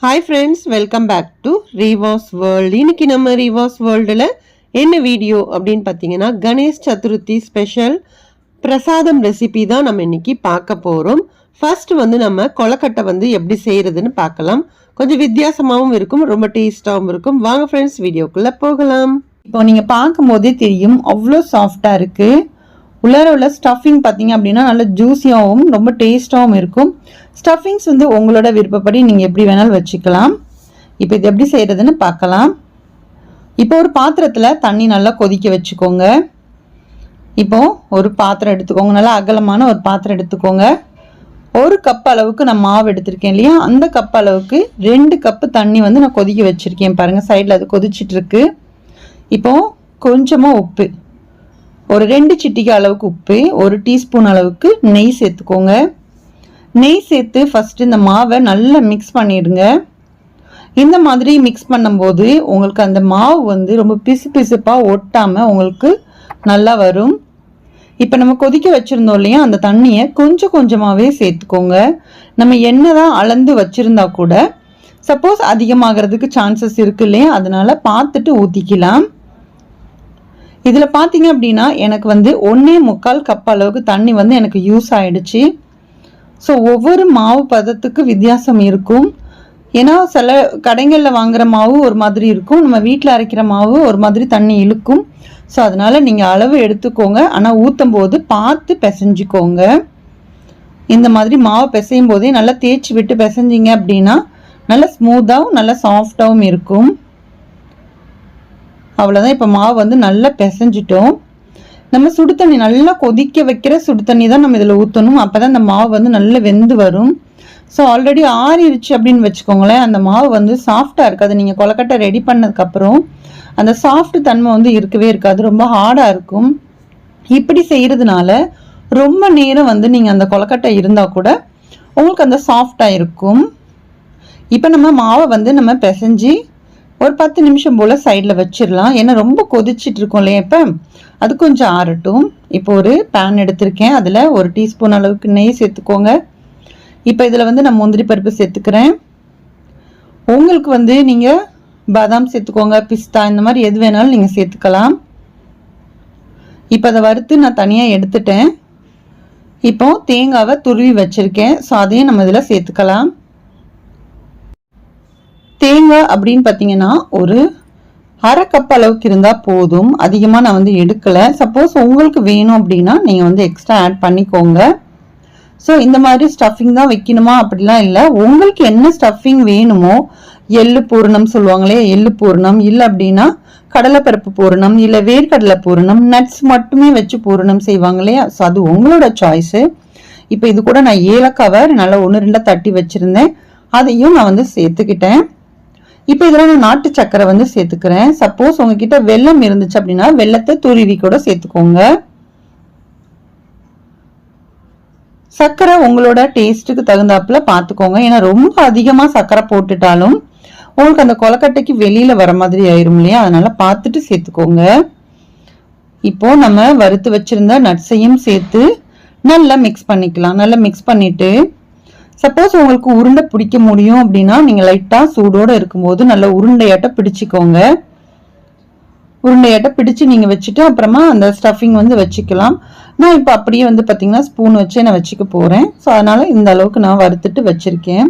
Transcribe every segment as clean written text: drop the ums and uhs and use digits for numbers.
Hi friends, welcome back to Reevas world. இன்னைக்கு நம்ம ரீவாஸ் வேர்ல்டில் என்ன வீடியோ அப்படின்னு பார்த்தீங்கன்னா, கணேஷ் சதுர்த்தி ஸ்பெஷல் பிரசாதம் ரெசிபி தான் நம்ம இன்னைக்கு பார்க்க போகிறோம். ஃபர்ஸ்ட் நம்ம கொலக்கட்டை எப்படி செய்யறதுன்னு பார்க்கலாம். கொஞ்சம் வித்தியாசமாகவும் இருக்கும், ரொம்ப டேஸ்டாகவும் இருக்கும். வாங்க ஃப்ரெண்ட்ஸ், வீடியோக்குள்ளே போகலாம். இப்போ நீங்கள் பார்க்கும் போதே தெரியும், அவ்வளோ சாஃப்டாக இருக்குது. உள்ளார உள்ள ஸ்டஃபிங் பார்த்தீங்க அப்படின்னா நல்ல ஜூஸியாகவும் ரொம்ப டேஸ்டாகவும் இருக்கும். ஸ்டஃபிங்ஸ் உங்களோட விருப்பப்படி நீங்கள் எப்படி வேணாலும் வச்சுக்கலாம். இப்போ இது எப்படி செய்கிறதுன்னு பார்க்கலாம். இப்போ ஒரு பாத்திரத்தில் தண்ணி நல்லா கொதிக்க வச்சுக்கோங்க. இப்போ ஒரு பாத்திரம் எடுத்துக்கோங்க, நல்லா அகலமான ஒரு பாத்திரம் எடுத்துக்கோங்க. ஒரு கப் அளவுக்கு நான் மாவு எடுத்திருக்கேன் இல்லையா, அந்த கப் அளவுக்கு 2 கப்பு தண்ணி நான் கொதிக்க வச்சுருக்கேன். பாருங்கள், சைடில் அது கொதிச்சிட்ருக்கு. இப்போ கொஞ்சமாக உப்பு, ஒரு 2 சிட்டிகை அளவுக்கு உப்பு, 1 டீஸ்பூன் அளவுக்கு நெய் சேர்த்துக்கோங்க. நெய் சேர்த்து ஃபஸ்ட்டு இந்த மாவை நல்லா மிக்ஸ் பண்ணிடுங்க. இந்த மாதிரி மிக்ஸ் பண்ணும்போது உங்களுக்கு அந்த மாவு ரொம்ப பிசு பிசுப்பாக ஒட்டாமல் உங்களுக்கு நல்லா வரும். இப்போ நம்ம கொதிக்க வச்சுருந்தோம் இல்லையா, அந்த தண்ணியை கொஞ்சம் கொஞ்சமாகவே சேர்த்துக்கோங்க. நம்ம எண்ணெய் தான் அளந்து வச்சுருந்தா கூட சப்போஸ் அதிகமாகிறதுக்கு சான்சஸ் இருக்கு இல்லையா, அதனால பார்த்துட்டு ஊற்றிக்கலாம். இதில் பார்த்தீங்க அப்படின்னா எனக்கு 1.25 கப் அளவுக்கு தண்ணி எனக்கு யூஸ் ஆயிடுச்சு. ஸோ ஒவ்வொரு மாவு பதத்துக்கு வித்தியாசம் இருக்கும். ஏன்னா சில கடைகளில் வாங்குகிற மாவு ஒரு மாதிரி இருக்கும், நம்ம வீட்டில் அரைக்கிற மாவு ஒரு மாதிரி தண்ணி இழுக்கும். ஸோ அதனால் நீங்கள் அளவு எடுத்துக்கோங்க. ஆனால் ஊற்றும் போது பார்த்து பிசைஞ்சிக்கோங்க. இந்த மாதிரி மாவு பிசையும் போதே நல்லா தேய்ச்சி விட்டு பிசைஞ்சிங்க அப்படின்னா நல்லா ஸ்மூத்தாகவும் நல்லா சாஃப்டாகவும் இருக்கும். அவ்வளோதான். இப்போ மாவு நல்லா பிசைஞ்சிட்டோம். நம்ம சுடு தண்ணி நல்லா கொதிக்க வைக்கிற சுடு தண்ணி தான் நம்ம இதில் ஊற்றணும். அப்போ தான் அந்த மாவு நல்லா வெந்து வரும். ஸோ ஆல்ரெடி ஆறிடுச்சு அப்படின்னு வச்சுக்கோங்களேன், அந்த மாவு சாஃப்டாக இருக்காது. நீங்கள் கொலக்கட்டை ரெடி பண்ணதுக்கப்புறம் அந்த சாஃப்ட் தன்மை இருக்கவே இருக்காது, ரொம்ப ஹார்டாக இருக்கும். இப்படி செய்கிறதுனால ரொம்ப நேரம் நீங்கள் அந்த கொலக்கட்டை இருந்தால் கூட உங்களுக்கு அந்த சாஃப்டாக இருக்கும். இப்போ நம்ம மாவை நம்ம பிசைஞ்சு ஒரு 10 நிமிஷம் போல் சைடில் வச்சிடலாம். ஏன்னா ரொம்ப கொதிச்சிட்டு இருக்கோம் இல்லையா, இப்போ அது கொஞ்சம் ஆறட்டும். இப்போ ஒரு பேன் எடுத்திருக்கேன், அதில் 1 டீஸ்பூன் அளவுக்கு நெய் சேர்த்துக்கோங்க. இப்போ இதில் நான் முந்திரி பருப்பு சேர்த்துக்கிறேன். உங்களுக்கு நீங்கள் பாதாம் சேர்த்துக்கோங்க, பிஸ்தா, இந்த மாதிரி எது வேணாலும் நீங்கள் சேர்த்துக்கலாம். இப்போ அதை வறுத்து நான் தனியாக எடுத்துட்டேன். இப்போ தேங்காவை துருவி வச்சுருக்கேன். ஸோ அதையும் நம்ம இதில் சேர்த்துக்கலாம். தேங்காய் அப்படின்னு பார்த்தீங்கன்னா ஒரு 1/2 கப் அளவுக்கு இருந்தால் போதும். அதிகமாக நான் எடுக்கலை. சப்போஸ் உங்களுக்கு வேணும் அப்படின்னா நீங்கள் எக்ஸ்ட்ரா ஆட் பண்ணிக்கோங்க. ஸோ இந்த மாதிரி ஸ்டஃபிங் தான் வைக்கணுமா அப்படிலாம் இல்லை, உங்களுக்கு என்ன ஸ்டஃபிங் வேணுமோ, எள்ளு பூரணம் சொல்லுவாங்களே, எள்ளு பூரணம், இல்லை அப்படின்னா கடலைப்பருப்பு பூரணம், இல்லை வேர்க்கடலை பூரணம், நட்ஸ் மட்டுமே வச்சு பூரணம் செய்வாங்க இல்லையா, ஸோ அது உங்களோட சாய்ஸு. இப்போ இது கூட நான் ஏலக்காவை நல்லா 1-2 தட்டி வச்சுருந்தேன், அதையும் நான் சேர்த்துக்கிட்டேன். இப்போ இதில் நான் நாட்டு சக்கரை சேர்த்துக்கிறேன். சப்போஸ் உங்ககிட்ட வெல்லம் இருந்துச்சு அப்படின்னா வெல்லத்தை துருவி கூட சேர்த்துக்கோங்க. சர்க்கரை உங்களோட டேஸ்ட்டுக்கு தகுந்தாப்புல பார்த்துக்கோங்க. ஏன்னா ரொம்ப அதிகமாக சர்க்கரை போட்டுட்டாலும் உங்களுக்கு அந்த கொலக்கட்டைக்கு வெளியில் வர மாதிரி ஆயிரும் இல்லையா, அதனால பார்த்துட்டு சேர்த்துக்கோங்க. இப்போ நம்ம வறுத்து வச்சிருந்த நட்ஸையும் சேர்த்து நல்லா மிக்ஸ் பண்ணிக்கலாம். நல்லா மிக்ஸ் பண்ணிட்டு சப்போஸ் உங்களுக்கு உருண்டை பிடிக்க முடியும் அப்படின்னா நீங்கள் லைட்டாக சூடோடு இருக்கும்போது நல்லா உருண்டையாட்ட பிடிச்சிக்கோங்க. உருண்டையாட்ட பிடிச்சி நீங்கள் வச்சுட்டு அப்புறமா அந்த ஸ்டஃபிங் வச்சுக்கலாம். நான் இப்போ அப்படியே பார்த்தீங்கன்னா ஸ்பூன் வச்சே நான் வச்சுக்க போகிறேன். ஸோ அதனால் இந்த அளவுக்கு நான் வறுத்துட்டு வச்சுருக்கேன்.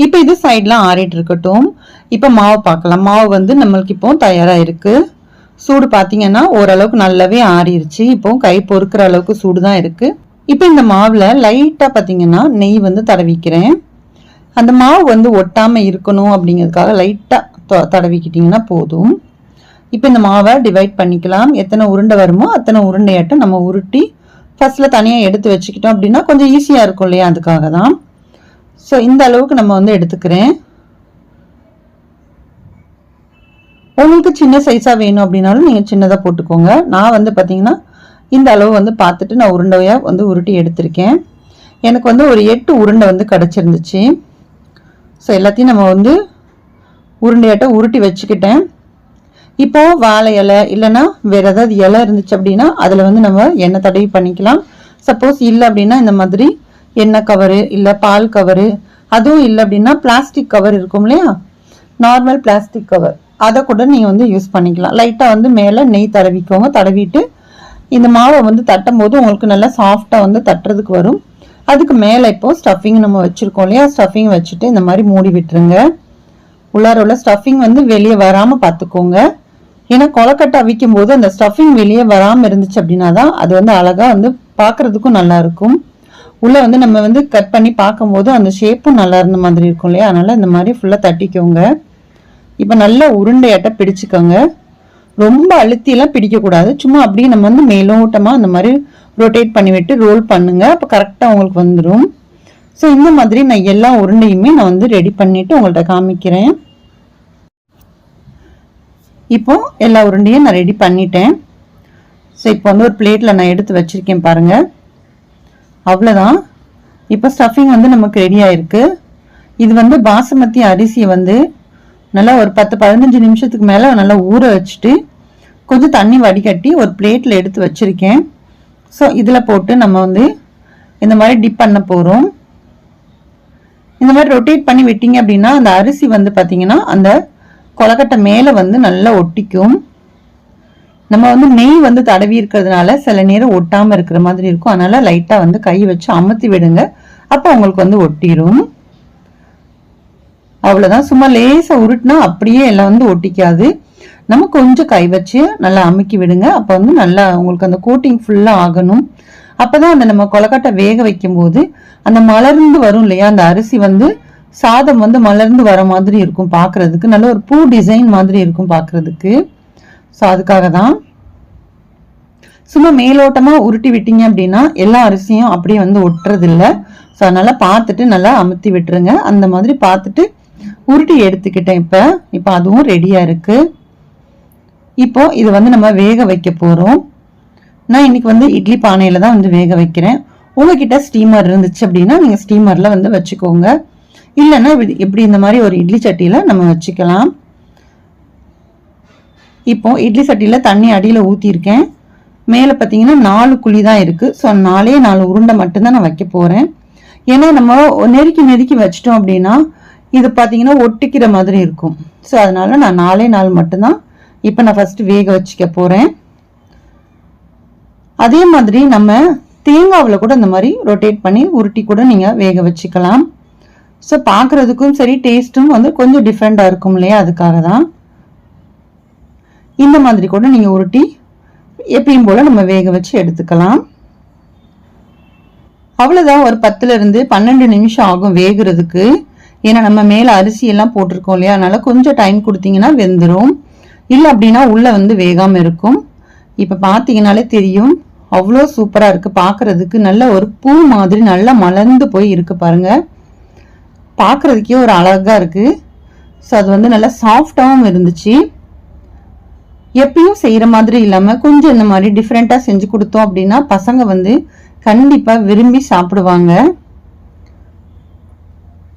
இப்போ இது சைட்லாம் ஆறிட்டு இருக்கட்டும். இப்போ மாவு பார்க்கலாம். மாவு நம்மளுக்கு இப்போ தயாராக இருக்குது. சூடு பார்த்தீங்கன்னா ஓரளவுக்கு நல்லாவே ஆறிடுச்சு. இப்போ கை பொறுக்கிற அளவுக்கு சூடு தான் இருக்குது. இப்போ இந்த மாவில் லைட்டாக பார்த்தீங்கன்னா நெய் தடவிக்கிறேன். அந்த மாவு ஒட்டாமல் இருக்கணும் அப்படிங்கிறதுக்காக லைட்டாக தடவிக்கிட்டிங்கன்னா போதும். இப்போ இந்த மாவை டிவைட் பண்ணிக்கலாம். எத்தனை உருண்டை வருமோ அத்தனை உருண்டையாட்ட நம்ம உருட்டி ஃபர்ஸ்ட்டில் தனியாக எடுத்து வச்சுக்கிட்டோம் அப்படின்னா கொஞ்சம் ஈஸியாக இருக்கும் இல்லையா, அதுக்காக தான். ஸோ இந்த அளவுக்கு நம்ம எடுத்துக்கிறேன். உங்களுக்கு சின்ன சைஸாக வேணும் அப்படின்னாலும் நீங்கள் சின்னதாக போட்டுக்கோங்க. நான் பார்த்தீங்கன்னா இந்த அளவு பார்த்துட்டு நான் உருண்டையாக உருட்டி எடுத்திருக்கேன். எனக்கு ஒரு 8 உருண்டை கிடச்சிருந்துச்சு. ஸோ எல்லாத்தையும் நம்ம உருண்டையாட்ட உருட்டி வச்சுக்கிட்டேன். இப்போது வாழை இலை இல்லைன்னா வேறு ஏதாவது இலை இருந்துச்சு அப்படின்னா அதில் நம்ம எண்ணெய் தடவி பண்ணிக்கலாம். சப்போஸ் இல்லை அப்படின்னா இந்த மாதிரி எண்ணெய் கவரு இல்லை பால் கவரு அதுவும் இல்லை அப்படின்னா பிளாஸ்டிக் கவர் இருக்கும் இல்லையா, நார்மல் பிளாஸ்டிக் கவர், அதை கூட நீங்கள் வந்து யூஸ் பண்ணிக்கலாம். லைட்டாக வந்து மேலே நெய் தடவிக்கோங்க. தடவிட்டு இந்த மாவை வந்து தட்டும் போது உங்களுக்கு நல்லா சாஃப்டாக வந்து தட்டுறதுக்கு வரும். அதுக்கு மேலே இப்போ ஸ்டஃபிங் நம்ம வச்சுருக்கோம் இல்லையா, ஸ்டஃபிங் வச்சுட்டு இந்த மாதிரி மூடி விட்டுருங்க. உள்ளார உள்ள ஸ்டஃபிங் வந்து வெளியே வராமல் பார்த்துக்கோங்க. ஏன்னா கொலக்கட்டை அவிக்கும் போது அந்த ஸ்டஃபிங் வெளியே வராமல் இருந்துச்சு அப்படின்னா தான் அது வந்து அழகாக வந்து பார்க்குறதுக்கும் நல்லா இருக்கும். உள்ளே வந்து நம்ம வந்து கட் பண்ணி பார்க்கும்போது அந்த ஷேப்பும் நல்லா இருந்த மாதிரி இருக்கும் இல்லையா, அதனால் இந்த மாதிரி ஃபுல்லாக தட்டிக்கோங்க. இப்போ நல்லா உருண்டையாட்ட பிடிச்சிக்கோங்க. ரொம்ப அழுத்தியெல்லாம் பிடிக்கக்கூடாது. சும்மா அப்படியே நம்ம வந்து மேலோட்டமாக அந்த மாதிரி ரொட்டேட் பண்ணி விட்டு ரோல் பண்ணுங்க. அப்போ கரெக்டாக உங்களுக்கு வந்துடும். ஸோ இந்த மாதிரி நான் எல்லா உருண்டையுமே நான் வந்து ரெடி பண்ணிட்டு உங்கள்கிட்ட காமிக்கிறேன். இப்போ எல்லா உருண்டையும் நான் ரெடி பண்ணிட்டேன். ஸோ இப்போ வந்து ஒரு பிளேட்டில் நான் எடுத்து வச்சிருக்கேன் பாருங்க. அவ்வளோதான். இப்போ ஸ்டஃபிங் வந்து நமக்கு ரெடி ஆயிருக்கு. இது வந்து பாசுமதி அரிசியை வந்து நல்லா ஒரு 10-15 நிமிஷத்துக்கு மேலே நல்லா ஊற வச்சுட்டு கொஞ்சம் தண்ணி வடிகட்டி ஒரு பிளேட்டில் எடுத்து வச்சுருக்கேன். ஸோ இதில் போட்டு நம்ம வந்து இந்த மாதிரி டிப் பண்ண போகிறோம். இந்த மாதிரி ரொட்டேட் பண்ணி விட்டீங்க அப்படின்னா அந்த அரிசி வந்து பார்த்தீங்கன்னா அந்த கொலக்கட்டை மேலே வந்து நல்லா ஒட்டிக்கும். நம்ம வந்து நெய் வந்து தடவி இருக்கிறதுனால சில நேரம் ஒட்டாமல் இருக்கிற மாதிரி இருக்கும். அதனால் லைட்டாக வந்து கை வச்சு அமுத்தி விடுங்க. அப்போ உங்களுக்கு வந்து ஒட்டிடும். அவ்வளோதான். சும்மா லேசாக உருட்டினா அப்படியே எல்லாம் வந்து ஒட்டிக்காது. நம்ம கொஞ்சம் கை வச்சு நல்லா அமுக்கி விடுங்க. அப்போ வந்து நல்லா உங்களுக்கு அந்த கோட்டிங் ஃபுல்லாக ஆகணும். அப்போதான் அந்த நம்ம கொலக்கட்டை வேக வைக்கும் போது அந்த மலர்ந்து வரும் இல்லையா, அந்த அரிசி வந்து சாதம் வந்து மலர்ந்து வர மாதிரி இருக்கும் பார்க்கறதுக்கு. நல்ல ஒரு பூ டிசைன் மாதிரி இருக்கும் பார்க்கறதுக்கு. ஸோ அதுக்காக தான். சும்மா மேலோட்டமாக உருட்டி விட்டீங்க அப்படின்னா எல்லா அரிசியும் அப்படியே வந்து ஒட்டுறதில்லை. ஸோ அதனால பார்த்துட்டு நல்லா அமுத்தி விட்டுருங்க. அந்த மாதிரி பார்த்துட்டு உருட்டி எடுத்துக்கிட்டேன். இப்போ அதுவும் ரெடியாக இருக்கு. இப்போ இது வந்து நம்ம வேக வைக்க போகிறோம். நான் இன்னைக்கு வந்து இட்லி பானையில் தான் வந்து வேக வைக்கிறேன். உங்ககிட்ட ஸ்டீமர் இருந்துச்சு அப்படின்னா நீங்கள் ஸ்டீமரில் வந்து வச்சுக்கோங்க. இல்லைன்னா எப்படி இந்த மாதிரி ஒரு இட்லி சட்டியில் நம்ம வச்சுக்கலாம். இப்போ இட்லி சட்டியில் தண்ணி அடியில் ஊற்றிருக்கேன். மேலே பார்த்தீங்கன்னா 4 குழி தான் இருக்குது. ஸோ 4 உருண்டை மட்டும்தான் நான் வைக்க போகிறேன். ஏன்னா நம்ம நெருக்கி வச்சிட்டோம் அப்படின்னா இது பார்த்தீங்கன்னா ஒட்டிக்கிற மாதிரி இருக்கும். ஸோ அதனால நான் 4 மட்டும்தான் இப்போ நான் ஃபர்ஸ்ட் வேக வச்சுக்க போகிறேன். அதே மாதிரி நம்ம தேங்காவில் கூட இந்த மாதிரி ரொட்டேட் பண்ணி உருட்டி கூட நீங்கள் வேக வச்சுக்கலாம். ஸோ பார்க்குறதுக்கும் சரி டேஸ்ட்டும் வந்து கொஞ்சம் டிஃப்ரெண்ட்டாக இருக்கும் இல்லையா, அதுக்காக தான். இந்த மாதிரி கூட நீங்கள் உருட்டி எப்பயும் போல் நம்ம வேக வச்சு எடுத்துக்கலாம். அவ்வளோதான். ஒரு 10-12 நிமிஷம் ஆகும் வேகிறதுக்கு. ஏன்னா நம்ம மேலே அரிசியெல்லாம் போட்டிருக்கோம் இல்லையா, அதனால கொஞ்சம் டைம் கொடுத்தீங்கன்னா வெந்துடும். இல்லை அப்படின்னா உள்ளே வந்து வேகாமல் இருக்கும். இப்போ பார்த்தீங்கன்னாலே தெரியும், அவ்வளோ சூப்பராக இருக்குது பார்க்குறதுக்கு. நல்ல ஒரு பூ மாதிரி நல்லா மலர்ந்து போய் இருக்குது பாருங்கள். பார்க்குறதுக்கே ஒரு அழகாக இருக்குது. ஸோ அது வந்து நல்லா சாஃப்டாகவும் இருந்துச்சு. எப்பயும் செய்கிற மாதிரி இல்லாமல் கொஞ்சம் இந்த மாதிரி டிஃப்ரெண்ட்டாக செஞ்சு கொடுத்தோம் அப்படின்னா பசங்க வந்து கண்டிப்பாக விரும்பி சாப்பிடுவாங்க.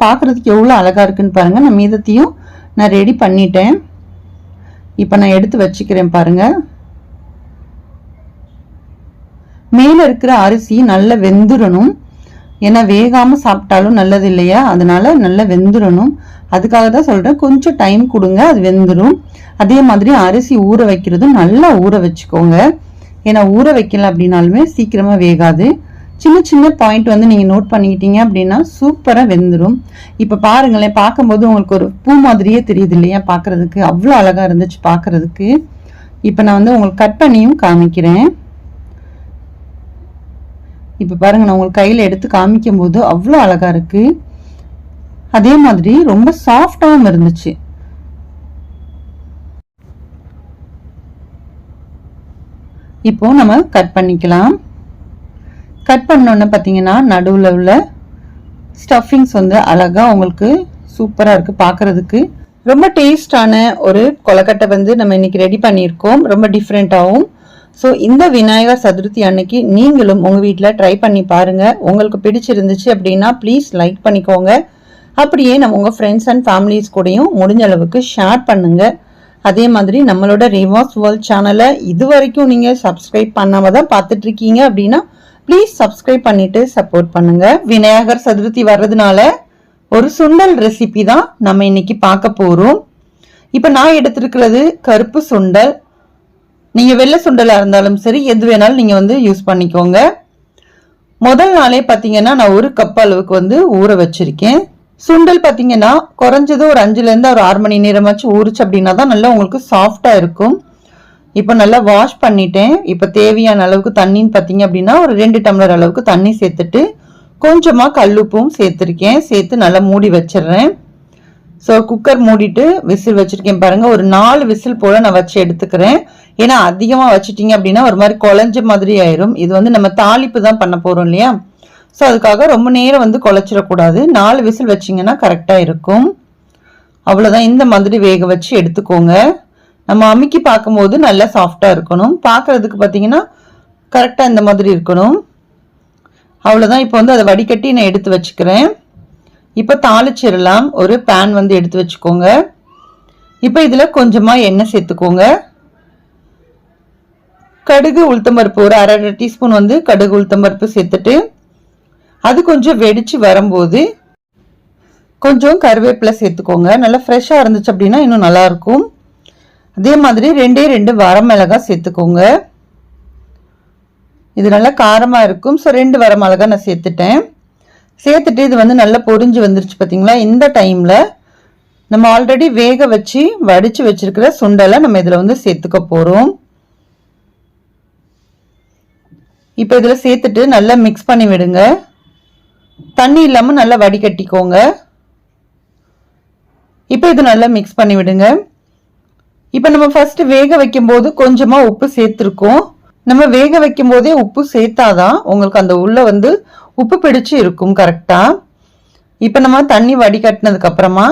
பார்க்குறதுக்கு எவ்வளோ அழகாக இருக்குன்னு பாருங்கள். நான் மீதத்தையும் நான் ரெடி பண்ணிட்டேன். இப்போ நான் எடுத்து வச்சுக்கிறேன் பாருங்கள். மேலே இருக்கிற அரிசி நல்லா வெந்துடணும். ஏன்னா வேகாமல் சாப்பிட்டாலும் நல்லது இல்லையா, அதனால நல்லா வெந்துடணும். அதுக்காக தான் சொல்கிறேன், கொஞ்சம் டைம் கொடுங்க, அது வெந்துடும். அதே மாதிரி அரிசி ஊற வைக்கிறதும் நல்லா ஊற வச்சுக்கோங்க. ஏன்னா ஊற வைக்கல அப்படின்னாலுமே சீக்கிரமாக வேகாது. சின்ன சின்ன பாயிண்ட் வந்து நீங்கள் நோட் பண்ணிக்கிட்டீங்க அப்படின்னா சூப்பராக வெந்துடும். இப்போ பாருங்களேன், பார்க்கும்போது உங்களுக்கு ஒரு பூ மாதிரியே தெரியுது இல்லையா, பார்க்குறதுக்கு அவ்வளோ அழகாக இருந்துச்சு பார்க்குறதுக்கு. இப்போ நான் வந்து உங்களுக்கு கட் பண்ணியும் காமிக்கிறேன். இப்போ பாருங்க, நான் உங்களுக்கு கையில் எடுத்து காமிக்கும் போது அவ்வளோ அழகாக இருக்குது. அதே மாதிரி ரொம்ப சாஃப்டாகவும் இருந்துச்சு. இப்போ நம்ம கட் பண்ணிக்கலாம். கட் பண்ணோன்னு பார்த்தீங்கன்னா நடுவில் உள்ள ஸ்டஃபிங்ஸ் வந்து அழகாக உங்களுக்கு சூப்பராக இருக்குது பார்க்குறதுக்கு. ரொம்ப டேஸ்டான ஒரு கொலக்கட்டை வந்து நம்ம இன்னைக்கு ரெடி பண்ணியிருக்கோம், ரொம்ப டிஃப்ரெண்ட்டாகவும். ஸோ இந்த விநாயகர் சதுர்த்தி அன்னைக்கு நீங்களும் உங்கள் வீட்டில் ட்ரை பண்ணி பாருங்கள். உங்களுக்கு பிடிச்சிருந்துச்சு அப்படின்னா ப்ளீஸ் லைக் பண்ணிக்கோங்க. அப்படியே நம்ம உங்கள் ஃப்ரெண்ட்ஸ் அண்ட் ஃபேமிலிஸ் கூடயும் முடிஞ்ச அளவுக்கு ஷேர் பண்ணுங்கள். அதே மாதிரி நம்மளோட ரேவாஸ் வேர்ல்ட் சேனலை இது வரைக்கும் நீங்கள் சப்ஸ்கிரைப் பண்ணாமல் தான் பார்த்துட்ருக்கீங்க அப்படின்னா ப்ளீஸ் சப்ஸ்கிரைப் பண்ணிவிட்டு சப்போர்ட் பண்ணுங்கள். விநாயகர் சதுர்த்தி வர்றதுனால ஒரு சுண்டல் ரெசிபி தான் நம்ம இன்னைக்கு பார்க்க போறோம். இப்போ நான் எடுத்திருக்கிறது கருப்பு சுண்டல். நீங்க வெள்ளை சுண்டலா இருந்தாலும் சரி, எது வேணாலும் நீங்க யூஸ் பண்ணிக்கோங்க. முதல் நாளே பாத்தீங்கன்னா நான் 1 கப் அளவுக்கு ஊற வச்சிருக்கேன். சுண்டல் பாத்தீங்கன்னா குறைஞ்சது ஒரு 5ல இருந்து ஒரு 6 மணி நேரமாச்சு ஊறுச்சு அப்படின்னா தான் நல்லா உங்களுக்கு சாஃப்டா இருக்கும். இப்போ நல்லா வாஷ் பண்ணிட்டேன். இப்போ தேவையான அளவுக்கு தண்ணின்னு பாத்தீங்க அப்படின்னா ஒரு 2 டம்ளர் அளவுக்கு தண்ணி சேர்த்துட்டு கொஞ்சமா கல்லுப்பும் சேர்த்திருக்கேன். சேர்த்து நல்லா மூடி வச்சிடுறேன். ஸோ குக்கர் மூடிட்டு விசில் வச்சிருக்கேன் பாருங்க. ஒரு 4 விசில் போல நான் வச்சு எடுத்துக்கிறேன். ஏன்னா அதிகமா வச்சுட்டீங்க அப்படின்னா ஒரு மாதிரி குழஞ்ச மாதிரி ஆயிரும். இது நம்ம தாளிப்பு தான் பண்ண போறோம் இல்லையா? ஸோ அதுக்காக ரொம்ப நேரம் குழச்சிடக்கூடாது. 4 விசில் வச்சிங்கன்னா கரெக்டா இருக்கும். அவ்வளோதான். இந்த மாதிரி வேக வச்சு எடுத்துக்கோங்க. நம்ம அமுக்கி பார்க்கும்போது நல்லா சாஃப்டா இருக்கணும். பார்க்கறதுக்கு பார்த்தீங்கன்னா கரெக்டா இந்த மாதிரி இருக்கணும். அவ்வளோதான். இப்போ அதை வடிகட்டி நான் எடுத்து வச்சுக்கிறேன். இப்போ தாளிச்சிடலாம். ஒரு பேன் எடுத்து வச்சுக்கோங்க. இப்போ இதில் கொஞ்சமாக எண்ணெய் சேர்த்துக்கோங்க. கடுகு உளுத்தம்பருப்பு ஒரு 1/2 டீஸ்பூன் கடுகு உளுத்தம்பருப்பு சேர்த்துட்டு அது கொஞ்சம் வெடிச்சு வரும்போது கொஞ்சம் கருவேப்பிலை சேர்த்துக்கோங்க. நல்லா ஃப்ரெஷ்ஷாக இருந்துச்சு அப்படின்னா இன்னும் நல்லா இருக்கும். அதே மாதிரி 2 வரமிளகாய் சேர்த்துக்கோங்க. இது நல்லா காரமாக இருக்கும். ஸோ 2 வரமிளகாய் நான் சேர்த்துட்டேன். சேர்த்துட்டு இது நல்லா பொரிஞ்சு வந்துருச்சு பார்த்தீங்களா? இந்த டைமில் நம்ம ஆல்ரெடி வேக வச்சு வடித்து வச்சிருக்கிற சுண்டலை நம்ம இதில் சேர்த்துக்க போகிறோம். இப்போ இதில் சேர்த்துட்டு நல்லா மிக்ஸ் பண்ணி விடுங்க. தண்ணி இல்லாமல் நல்லா வடிகட்டிக்கோங்க. இப்போ இது நல்லா மிக்ஸ் பண்ணி விடுங்க. இப்போ நம்ம ஃபர்ஸ்ட் வேக வைக்கும் போது கொஞ்சமாக உப்பு சேர்த்துருக்கோம். நம்ம வேக வைக்கும் போதே உப்பு சேர்த்தாதான் உங்களுக்கு அந்த உள்ள உப்பு பிடிச்சு இருக்கும் கரெக்டா. இப்போ நம்ம தண்ணி வடிகட்டினதுக்கு அப்புறமா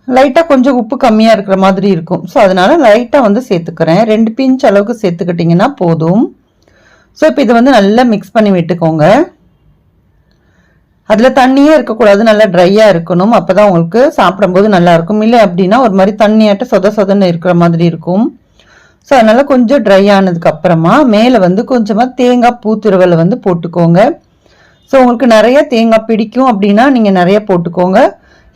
லைட்டாக கொஞ்சம் உப்பு கம்மியாக இருக்கிற மாதிரி இருக்கும். ஸோ அதனால லைட்டாக சேர்த்துக்கிறேன். 2 பிஞ்ச் அளவுக்கு சேர்த்துக்கிட்டிங்கன்னா போதும். ஸோ இப்போ இதை நல்லா மிக்ஸ் பண்ணி விட்டுக்கோங்க. அதில் தண்ணியே இருக்கக்கூடாது, நல்லா ட்ரையாக இருக்கணும். அப்போ தான் உங்களுக்கு சாப்பிடும்போது நல்லா இருக்கும். இல்லை அப்படின்னா ஒரு மாதிரி தண்ணியாட்ட சொதன்னு இருக்கிற மாதிரி இருக்கும். ஸோ அதனால கொஞ்சம் ட்ரை ஆனதுக்கு அப்புறமா மேலே கொஞ்சமாக தேங்காய் பூத்துருவலை போட்டுக்கோங்க. ஸோ உங்களுக்கு நிறைய தேங்காய் பிடிக்கும் அப்படின்னா நீங்கள் நிறைய போட்டுக்கோங்க.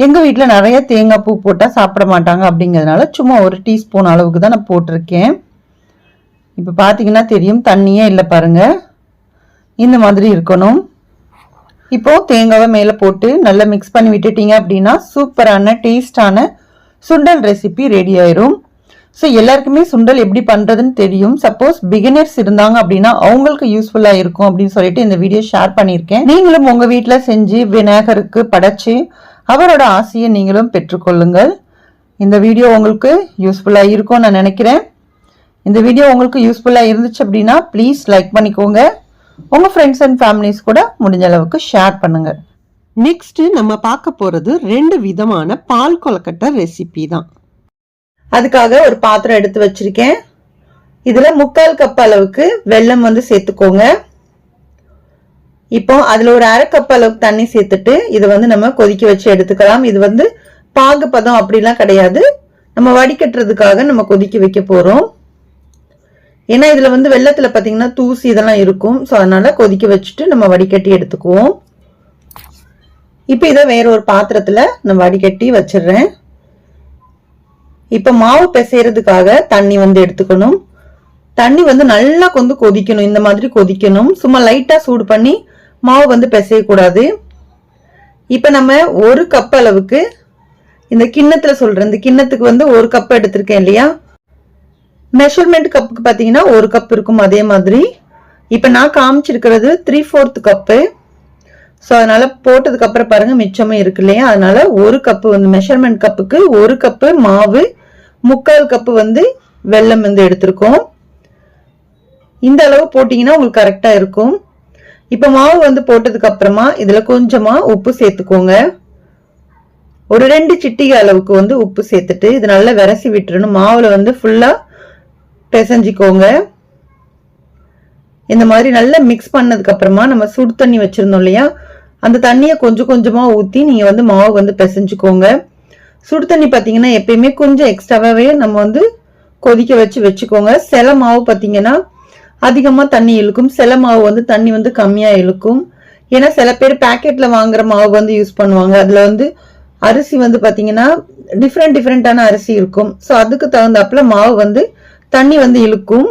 எங்கள் வீட்டில் நிறைய தேங்காய் பூ போட்டால் சாப்பிட மாட்டாங்க. அப்படிங்கிறதுனால சும்மா 1 டீஸ்பூன் அளவுக்கு தான் நான் போட்டிருக்கேன். இப்போ பார்த்தீங்கன்னா தெரியும், தண்ணியே இல்லை பாருங்க. இந்த மாதிரி இருக்கணும். இப்போ தேங்காவை மேலே போட்டு நல்லா மிக்ஸ் பண்ணி விட்டுட்டீங்க அப்படின்னா சூப்பரான டேஸ்டான சுண்டல் ரெசிபி ரெடி ஆயிரும். ஸோ எல்லாருக்குமே சுண்டல் எப்படி பண்ணுறதுன்னு தெரியும். சப்போஸ் பிகினர்ஸ் இருந்தாங்க அப்படின்னா அவங்களுக்கு யூஸ்ஃபுல்லாக இருக்கும் அப்படின்னு சொல்லிட்டு இந்த வீடியோ ஷேர் பண்ணியிருக்கேன். நீங்களும் உங்கள் வீட்டில் செஞ்சு விநாயகருக்கு படைச்சு அவரோட ஆசையை நீங்களும் பெற்றுக்கொள்ளுங்கள். இந்த வீடியோ உங்களுக்கு யூஸ்ஃபுல்லாக இருக்கும்னு நான் நினைக்கிறேன். இந்த வீடியோ உங்களுக்கு யூஸ்ஃபுல்லாக இருந்துச்சு அப்படின்னா ப்ளீஸ் லைக் பண்ணிக்கோங்க. உங்கள் ஃப்ரெண்ட்ஸ் அண்ட் ஃபேமிலிஸ் கூட முடிஞ்ச அளவுக்கு ஷேர் பண்ணுங்க. நெக்ஸ்ட் நம்ம பார்க்க போகிறது 2 விதமான பால் கொழுக்கட்டை ரெசிபி தான். அதுக்காக ஒரு பாத்திரம் எடுத்து வச்சிருக்கேன். இதுல 3/4 கப் அளவுக்கு வெல்லம் சேர்த்துக்கோங்க. இப்போ அதுல ஒரு 1/2 கப் அளவுக்கு தண்ணி சேர்த்துட்டு இதை நம்ம கொதிக்க வச்சு எடுத்துக்கலாம். இது பாகு பதம் அப்படிலாம் கிடையாது. நம்ம வடிகட்டுறதுக்காக நம்ம கொதிக்க வைக்க போறோம். ஏன்னா இதுல வெள்ளத்துல பாத்தீங்கன்னா தூசி இதெல்லாம் இருக்கும். ஸோ அதனால கொதிக்க வச்சுட்டு நம்ம வடிகட்டி எடுத்துக்குவோம். இப்போ இதை வேற ஒரு பாத்திரத்துல நான் வடிகட்டி வச்சிடுறேன். இப்ப மாவு பிசைறதுக்காக தண்ணி எடுத்துக்கணும். தண்ணி நல்லா கொதிக்கணும். இந்த மாதிரி கொதிக்கணும். சும்மா லைட்டா சூடு பண்ணி மாவு பிசையக்கூடாது. இப்ப நம்ம 1 கப் அளவுக்கு இந்த கிண்ணத்துல சொல்றேன். இந்த கிண்ணத்துக்கு 1 கப் எடுத்திருக்கேன் இல்லையா? மெஷர்மெண்ட் கப்புக்கு பாத்தீங்கன்னா 1 கப் இருக்கும். அதே மாதிரி இப்ப நான் காமிச்சிருக்கிறது 3/4 கப்பு. ஸோ அதனால போட்டதுக்கு அப்புறம் பாருங்க மிச்சமும் இருக்கு இல்லையா? அதனால 1 கப்பு மெஷர்மெண்ட் கப்புக்கு 1 கப்பு மாவு, 3/4 கப்பு வெல்லம் எடுத்திருக்கோம். இந்த அளவு போட்டீங்கன்னா உங்களுக்கு கரெக்டா இருக்கும். இப்ப மாவு போட்டதுக்கு அப்புறமா இதுல கொஞ்சமா உப்பு சேர்த்துக்கோங்க. ஒரு 2 சிட்டிகை அளவுக்கு உப்பு சேர்த்துட்டு இது நல்லா விரசி விட்டுறணும். மாவுல ஃபுல்லா பிசைஞ்சிக்கோங்க. இந்த மாதிரி நல்லா மிக்ஸ் பண்ணதுக்கு அப்புறமா நம்ம சுடு தண்ணி வச்சிருந்தோம் இல்லையா? அந்த தண்ணியை கொஞ்சம் கொஞ்சமா ஊத்தி நீங்க மாவு பிசைஞ்சுக்கோங்க. சுடு தண்ணி பாத்தீங்கன்னா எப்பயுமே கொஞ்சம் எக்ஸ்ட்ராவே நம்ம கொதிக்க வச்சுக்கோங்க. சில மாவு பாத்தீங்கன்னா அதிகமா தண்ணி இழுக்கும், சில மாவு தண்ணி கம்மியா இழுக்கும். ஏன்னா சில பேர் பேக்கெட்ல வாங்குற மாவு வந்து யூஸ் பண்ணுவாங்க. அதுல வந்து அரிசி வந்து பாத்தீங்கன்னா டிஃப்ரெண்டான அரிசி இருக்கும். ஸோ அதுக்கு தகுந்தாப்புல மாவு வந்து தண்ணி வந்து இழுக்கும்.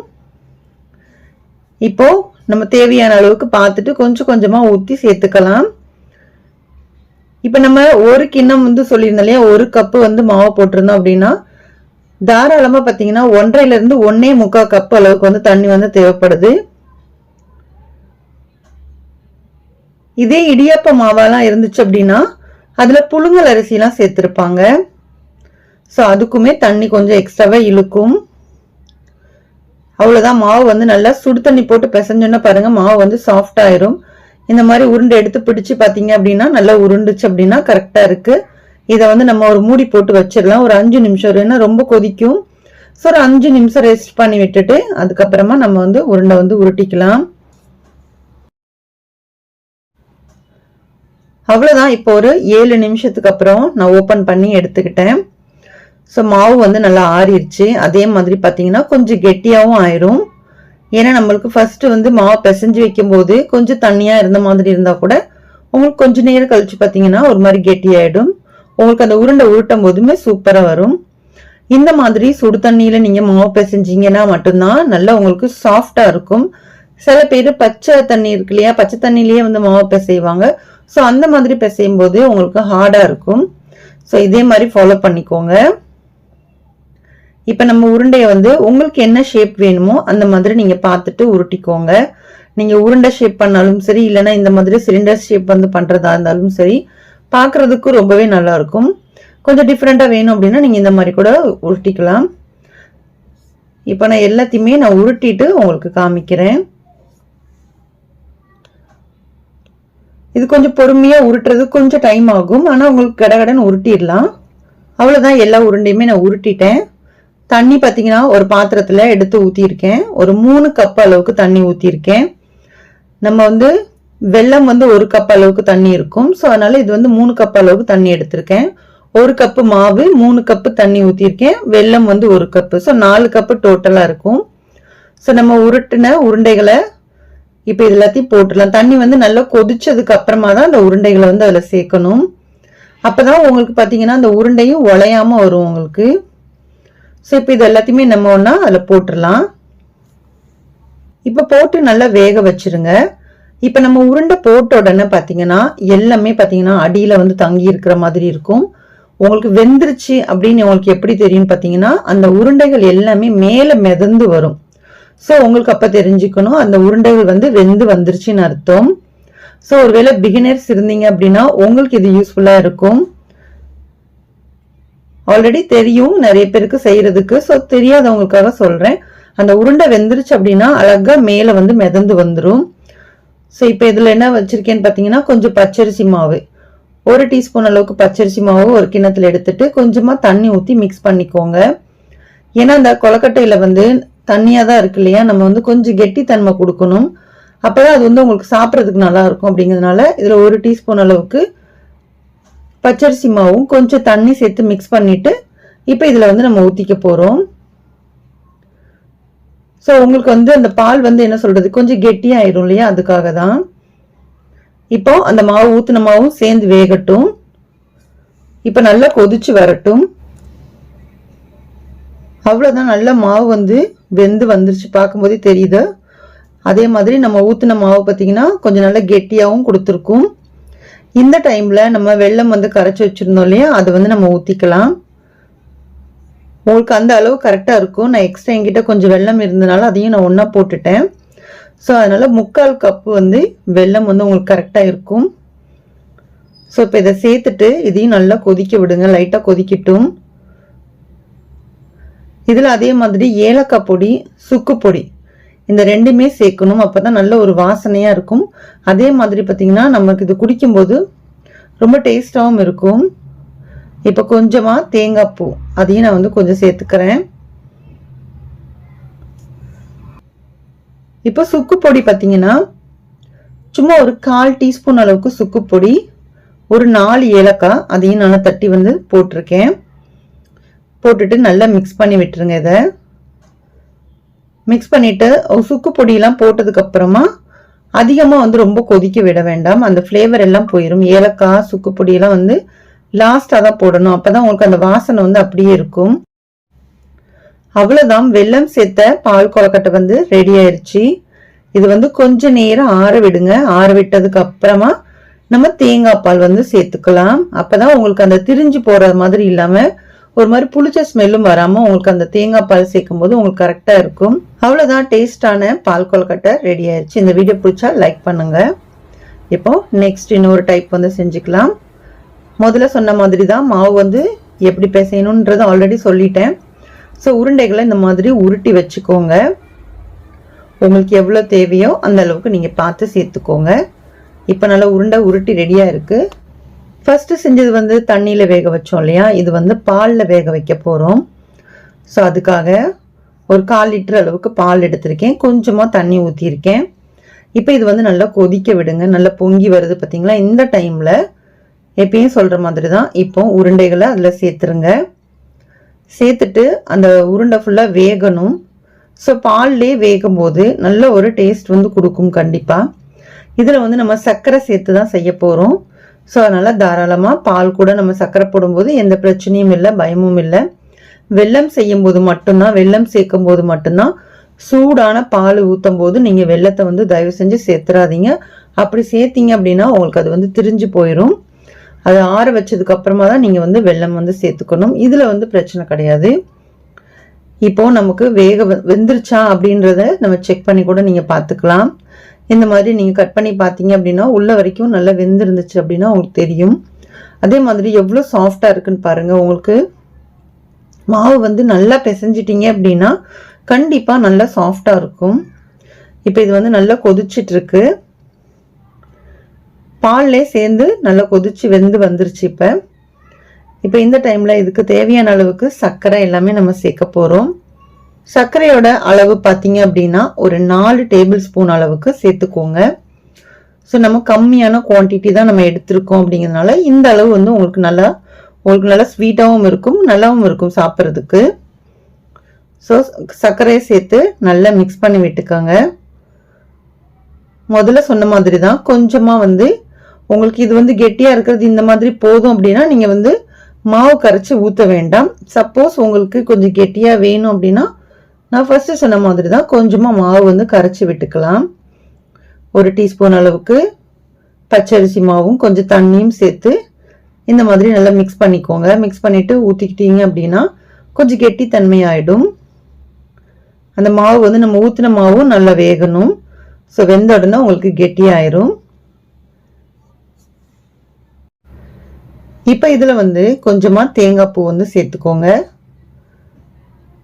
இப்போ நம்ம தேவையான அளவுக்கு பார்த்துட்டு கொஞ்சம் கொஞ்சமா ஊற்றி சேர்த்துக்கலாம். இப்போ நம்ம ஒரு கிண்ணம் வந்து சொல்லியிருந்தோம் இல்லையா, ஒரு கப்பு வந்து மாவு போட்டிருந்தோம் அப்படின்னா தாராளமா பார்த்தீங்கன்னா 1.5 to 1.25 கப் அளவுக்கு வந்து தண்ணி வந்து தேவைப்படுது. இதே இடியாப்ப மாவெல்லாம் இருந்துச்சு அப்படின்னா அதுல புழுங்கல் அரிசிலாம் சேர்த்திருப்பாங்க. ஸோ அதுக்குமே தண்ணி கொஞ்சம் எக்ஸ்ட்ராவா இழுக்கும். அவ்வளவுதான், மாவு வந்து நல்லா சுடு தண்ணி போட்டு பிசைஞ்சோன்னா பாருங்க மாவு வந்து சாஃப்ட் ஆயிரும். இந்த மாதிரி உருண்டை எடுத்து பிடிச்சு பாத்தீங்க அப்படின்னா நல்லா உருண்டுச்சு அப்படின்னா கரெக்டா இருக்கு. இதை வந்து நம்ம ஒரு மூடி போட்டு வச்சிடலாம். ஒரு 5 நிமிஷம், ஏன்னா ரொம்ப கொதிக்கும். ஸோ ஒரு 5 நிமிஷம் ரெஸ்ட் பண்ணி விட்டுட்டு அதுக்கப்புறமா நம்ம வந்து உருண்டை வந்து உருட்டிக்கலாம். அவ்வளவுதான். இப்போ ஒரு 7 நிமிஷத்துக்கு அப்புறம் நான் ஓபன் பண்ணி எடுத்துக்கிட்டேன். ஸோ மாவு வந்து நல்லா ஆறிடுச்சு. அதே மாதிரி பார்த்தீங்கன்னா கொஞ்சம் கெட்டியாகவும் ஆயிரும். ஏன்னா நம்மளுக்கு ஃபர்ஸ்ட் வந்து மாவு பிசைஞ்சு வைக்கும் போது கொஞ்சம் தண்ணியா இருந்த மாதிரி இருந்தா கூட உங்களுக்கு கொஞ்ச நேரம் கழிச்சு பார்த்தீங்கன்னா ஒரு மாதிரி கெட்டியாயிடும். உங்களுக்கு அந்த உருண்டை உருட்டும் போதுமே சூப்பரா வரும். இந்த மாதிரி சுடு தண்ணியில நீங்க மாவு பிசைஞ்சீங்கன்னா மட்டும்தான் நல்லா உங்களுக்கு சாஃப்டா இருக்கும். சில பேர் பச்சை தண்ணி இருக்கு இல்லையா, பச்சை தண்ணியிலேயே வந்து மாவு பிசைவாங்க. ஸோ அந்த மாதிரி பிசையும் போது உங்களுக்கு ஹார்டா இருக்கும். ஸோ இதே மாதிரி ஃபாலோ பண்ணிக்கோங்க. இப்ப நம்ம உருண்டையை வந்து உங்களுக்கு என்ன ஷேப் வேணுமோ அந்த மாதிரி நீங்க பார்த்துட்டு உருட்டிக்கோங்க. நீங்க உருண்டை ஷேப் பண்ணாலும் சரி, இல்லைன்னா இந்த மாதிரி சிலிண்டர் ஷேப் வந்து பண்றதா இருந்தாலும் சரி, பார்க்கறதுக்கு ரொம்பவே நல்லா இருக்கும். கொஞ்சம் டிஃப்ரெண்டா வேணும் அப்படின்னா நீங்க இந்த மாதிரி கூட உருட்டிக்கலாம். இப்ப நான் எல்லாத்தையுமே நான் உருட்டிட்டு உங்களுக்கு காமிக்கிறேன். இது கொஞ்சம் பொறுமையா உருட்டுறது கொஞ்சம் டைம் ஆகும், ஆனா உங்களுக்கு கடகடன்னு உருட்டிடலாம். அவ்வளவுதான், எல்லா உருண்டையுமே நான் உருட்டிட்டேன். தண்ணி பார்த்தீங்கன்னா ஒரு பாத்திரத்துல எடுத்து ஊற்றிருக்கேன். ஒரு 3 கப் அளவுக்கு தண்ணி ஊற்றிருக்கேன். நம்ம வந்து வெல்லம் வந்து 1 கப் அளவுக்கு தண்ணி இருக்கும். ஸோ அதனால இது வந்து 3 கப் அளவுக்கு தண்ணி எடுத்திருக்கேன். 1 கப்பு மாவு, 3 கப்பு தண்ணி ஊற்றிருக்கேன். வெல்லம் வந்து 1 கப்பு. ஸோ 4 கப்பு டோட்டலா இருக்கும். ஸோ நம்ம உருட்டின உருண்டைகளை இப்போ இது எல்லாத்தையும் போட்டுடலாம். தண்ணி வந்து நல்லா கொதிச்சதுக்கு அப்புறமா தான் அந்த உருண்டைகளை வந்து அதில் சேர்க்கணும். அப்பதான் உங்களுக்கு பார்த்தீங்கன்னா அந்த உருண்டையும் உடையாம வரும் உங்களுக்கு. ஸோ இப்போ இது எல்லாத்தையுமே நம்ம ஒன்றா அதில் போட்டுடலாம். இப்போ போட்டு நல்லா வேக வச்சிருங்க. இப்போ நம்ம உருண்டை போட்ட உடனே பார்த்தீங்கன்னா எல்லாமே பார்த்தீங்கன்னா அடியில் வந்து தங்கி இருக்கிற மாதிரி இருக்கும். உங்களுக்கு வெந்துருச்சு அப்படின்னு உங்களுக்கு எப்படி தெரியும்னு பார்த்தீங்கன்னா அந்த உருண்டைகள் எல்லாமே மேலே மிதந்து வரும். ஸோ உங்களுக்கு அப்போ தெரிஞ்சுக்கணும் அந்த உருண்டைகள் வந்து வெந்து வந்துருச்சுன்னு அர்த்தம். ஸோ ஒருவேளை பிகினர்ஸ் இருந்தீங்க அப்படின்னா உங்களுக்கு இது யூஸ்ஃபுல்லாக இருக்கும். ஆல்ரெடி தெரியும் நிறைய பேருக்கு செய்யறதுக்கு. ஸோ தெரியாதவங்களுக்காக சொல்றேன். அந்த உருண்டை வெந்துருச்சு அப்படின்னா அழகா மேல வந்து மிதந்து வந்துடும். ஸோ இப்போ இதுல என்ன வச்சிருக்கேன்னு பார்த்தீங்கன்னா கொஞ்சம் பச்சரிசி மாவு, 1 டீஸ்பூன் அளவுக்கு பச்சரிசி மாவு ஒரு கிண்ணத்துல எடுத்துட்டு கொஞ்சமா தண்ணி ஊற்றி மிக்ஸ் பண்ணிக்கோங்க. ஏன்னா அந்த கொலக்கட்டையில வந்து தண்ணியா தான் இருக்கு இல்லையா, நம்ம வந்து கொஞ்சம் கெட்டித்தன்மை கொடுக்கணும். அப்பதான் அது வந்து உங்களுக்கு சாப்பிட்றதுக்கு நல்லா இருக்கும். அப்படிங்கிறதுனால இதுல 1 டீஸ்பூன் அளவுக்கு பச்சரிசி மாவும் கொஞ்சம் தண்ணி சேர்த்து மிக்ஸ் பண்ணிட்டு இப்போ இதுல வந்து நம்ம ஊத்திக்க போறோம். ஸோ உங்களுக்கு வந்து அந்த பால் வந்து என்ன சொல்றது கொஞ்சம் கெட்டியாயிரும் இல்லையா, அதுக்காக தான். இப்போ அந்த மாவு ஊத்துன மாவும் சேர்ந்து வேகட்டும். இப்போ நல்லா கொதிச்சு வரட்டும். அவ்வளவுதான், நல்ல மாவு வந்து வெந்து வந்துருச்சு, பார்க்கும்போதே தெரியுது. அதே மாதிரி நம்ம ஊத்துன மாவு பார்த்தீங்கன்னா கொஞ்சம் நல்லா கெட்டியாகவும் கொடுத்துருக்கும். இந்த டைம்ல நம்ம வெல்லம் வந்து கரைச்சி வச்சிருந்தோம் இல்லையா, அதை வந்து நம்ம ஊத்திக்கலாம். உங்களுக்கு அந்த அளவு கரெக்டா இருக்கும். நான் எக்ஸ்ட்ரா என்கிட்ட கொஞ்சம் வெல்லம் இருந்தனால அதையும் நான் ஒன்னா போட்டுட்டேன். ஸோ அதனால 3/4 கப்பு வந்து வெல்லம் வந்து உங்களுக்கு கரெக்டா இருக்கும். ஸோ இப்போ இதை சேர்த்துட்டு இதையும் நல்லா கொதிக்க விடுங்க, லைட்டா கொதிக்கட்டும். இதுல அதே மாதிரி ஏலக்காய் பொடி, சுக்கு பொடி இந்த ரெண்டுமே சேர்க்கணும். அப்பதான் நல்ல ஒரு வாசனையா இருக்கும். அதே மாதிரி பார்த்தீங்கன்னா நமக்கு இது குடிக்கும்போது ரொம்ப டேஸ்டாகவும் இருக்கும். இப்போ கொஞ்சமா தேங்காய் பூ அதையும் நான் வந்து கொஞ்சம் சேர்த்துக்கிறேன். இப்போ சுக்கு பொடி பார்த்தீங்கன்னா சும்மா ஒரு 1/4 டீஸ்பூன் அளவுக்கு சுக்கு பொடி, ஒரு 4 ஏலக்காய் அதையும் நல்லா தட்டி வந்து போட்டிருக்கேன். போட்டுட்டு நல்லா மிக்ஸ் பண்ணி விட்டுருங்க. இதை மிக்ஸ் பண்ணிட்டு சுக்கு பொடியெல்லாம் போட்டதுக்கு அப்புறமா அதிகமாக வந்து ரொம்ப கொதிக்க விட வேண்டாம், அந்த ஃப்ளேவர் எல்லாம் போயிடும். ஏலக்காய் சுக்கு பொடியெல்லாம் வந்து லாஸ்ட்டாக தான் போடணும், அப்போ தான் உங்களுக்கு அந்த வாசனை வந்து அப்படியே இருக்கும். அவ்வளோதான், வெல்லம் சேர்த்த பால் கொழுக்கட்டை வந்து ரெடி ஆயிடுச்சு. இது வந்து கொஞ்ச நேரம் ஆற விடுங்க. ஆற விட்டதுக்கு அப்புறமா நம்ம தேங்காய் பால் வந்து சேர்த்துக்கலாம். அப்பதான் உங்களுக்கு அந்த திரிஞ்சு போற மாதிரி இல்லாம ஒரு மாதிரி புளிச்ச ஸ்மெல்லும் வராம உங்களுக்கு அந்த தேங்காய் பால் சேர்க்கும் போது உங்களுக்கு கரெக்டா இருக்கும். அவ்வளவுதான், டேஸ்டான பால் கொழுக்கட்டை ரெடி ஆயிடுச்சு. இந்த வீடியோ பிடிச்சா லைக் பண்ணுங்க. இப்போ நெக்ஸ்ட் இன்னொரு டைப் வந்து செஞ்சுக்கலாம். முதல்ல சொன்ன மாதிரி தான் மாவு வந்து எப்படி பிசையணும்ன்றது ஆல்ரெடி சொல்லிட்டேன். ஸோ உருண்டைகளை இந்த மாதிரி உருட்டி வச்சுக்கோங்க. உங்களுக்கு எவ்வளோ தேவையோ அந்த அளவுக்கு நீங்கள் பார்த்து சேர்த்துக்கோங்க. இப்போ நல்லா உருண்டை உருட்டி ரெடியாக இருக்குது. ஃபஸ்ட்டு செஞ்சது வந்து தண்ணியில் வேக வச்சோம் இல்லையா, இது வந்து பாலில் வேக வைக்க போகிறோம். ஸோ அதுக்காக ஒரு 1/4 லிட்டர் அளவுக்கு பால் எடுத்திருக்கேன், கொஞ்சமாக தண்ணி ஊற்றிருக்கேன். இப்போ இது வந்து நல்லா கொதிக்க விடுங்க. நல்லா பொங்கி வருது பார்த்தீங்களா, இந்த டைமில் எப்பயும் சொல்கிற மாதிரி தான் இப்போ உருண்டைகளை அதில் சேர்த்துருங்க. சேர்த்துட்டு அந்த உருண்டை ஃபுல்லாக வேகணும். ஸோ பால்லே வேகும் போது நல்ல ஒரு டேஸ்ட் வந்து கொடுக்கும் கண்டிப்பாக. இதில் வந்து நம்ம சர்க்கரை சேர்த்து தான் செய்ய போகிறோம். ஸோ அதனால் தாராளமாக பால் கூட நம்ம சர்க்கரை போடும்போது எந்த பிரச்சனையும் இல்லை, பயமும் இல்லை. வெல்லம் செய்யும் போது மட்டும்தான், வெல்லம் சேர்க்கும் போது மட்டும்தான் சூடான பால் ஊற்றும் போது நீங்கள் வெல்லத்தை வந்து தயவு செஞ்சு சேர்த்துறாதீங்க. அப்படி சேர்த்தீங்க அப்படின்னா உங்களுக்கு அது வந்து திரிஞ்சு போயிடும். அதை ஆற வச்சதுக்கு அப்புறமா தான் நீங்கள் வந்து வெல்லம் வந்து சேர்த்துக்கணும். இதில் வந்து பிரச்சனை கிடையாது. இப்போ நமக்கு வெந்துருச்சா அப்படின்றத நம்ம செக் பண்ணி கூட நீங்கள் பார்த்துக்கலாம். இந்த மாதிரி நீங்கள் கட் பண்ணி பார்த்தீங்க அப்படின்னா உள்ள வரைக்கும் நல்லா வெந்திருந்துச்சு அப்படின்னா உங்களுக்கு தெரியும். அதே மாதிரி எவ்வளோ சாஃப்டாக இருக்குன்னு பாருங்கள். உங்களுக்கு மாவு வந்து நல்லா பிசைஞ்சிட்டிங்க அப்படின்னா கண்டிப்பாக நல்லா சாஃப்டாக இருக்கும். இப்போ இது வந்து நல்லா கொதிச்சிட்ருக்கு, பால்லே சேர்ந்து நல்லா கொதிச்சு வெந்து வந்துருச்சு. இப்போ இந்த டைமில் இதுக்கு தேவையான அளவுக்கு சர்க்கரை எல்லாமே நம்ம சேர்க்க போகிறோம். சர்க்கரையோட அளவு பார்த்தீங்க அப்படின்னா ஒரு 4 டேபிள் ஸ்பூன் அளவுக்கு சேர்த்துக்கோங்க. ஸோ நம்ம கம்மியான குவான்டிட்டி தான் நம்ம எடுத்திருக்கோம் அப்படிங்கிறதுனால இந்த அளவு வந்து உங்களுக்கு நல்லா ஸ்வீட்டாகவும் இருக்கும், நல்லாவும் இருக்கும் சாப்பிட்றதுக்கு. ஸோ சர்க்கரையை சேர்த்து நல்லா மிக்ஸ் பண்ணி விட்டுக்கோங்க. முதல்ல சொன்ன மாதிரி தான் கொஞ்சமாக வந்து உங்களுக்கு இது வந்து கெட்டியாக இருக்கிறது இந்த மாதிரி போதும் அப்படின்னா நீங்கள் வந்து மாவு கரைச்சி ஊற்ற வேண்டாம். சப்போஸ் உங்களுக்கு கொஞ்சம் கெட்டியாக வேணும் அப்படின்னா நான் ஃபஸ்ட்டு சொன்ன மாதிரி தான் கொஞ்சமாக மாவு வந்து கரைச்சி விட்டுக்கலாம். 1 டீஸ்பூன் அளவுக்கு பச்சரிசி மாவும் கொஞ்சம் தண்ணியும் சேர்த்து இந்த மாதிரி நல்லா மிக்ஸ் பண்ணிக்கோங்க. மிக்ஸ் பண்ணிவிட்டு ஊற்றிக்கிட்டீங்க அப்படின்னா கொஞ்சம் கெட்டி தன்மை ஆகிடும். அந்த மாவு வந்து நம்ம ஊற்றின மாவும் நல்லா வேகணும். ஸோ வெந்த உடனே உங்களுக்கு கெட்டியாயிரும். இப்போ இதில் வந்து கொஞ்சமாக தேங்காய் பூ வந்து சேர்த்துக்கோங்க.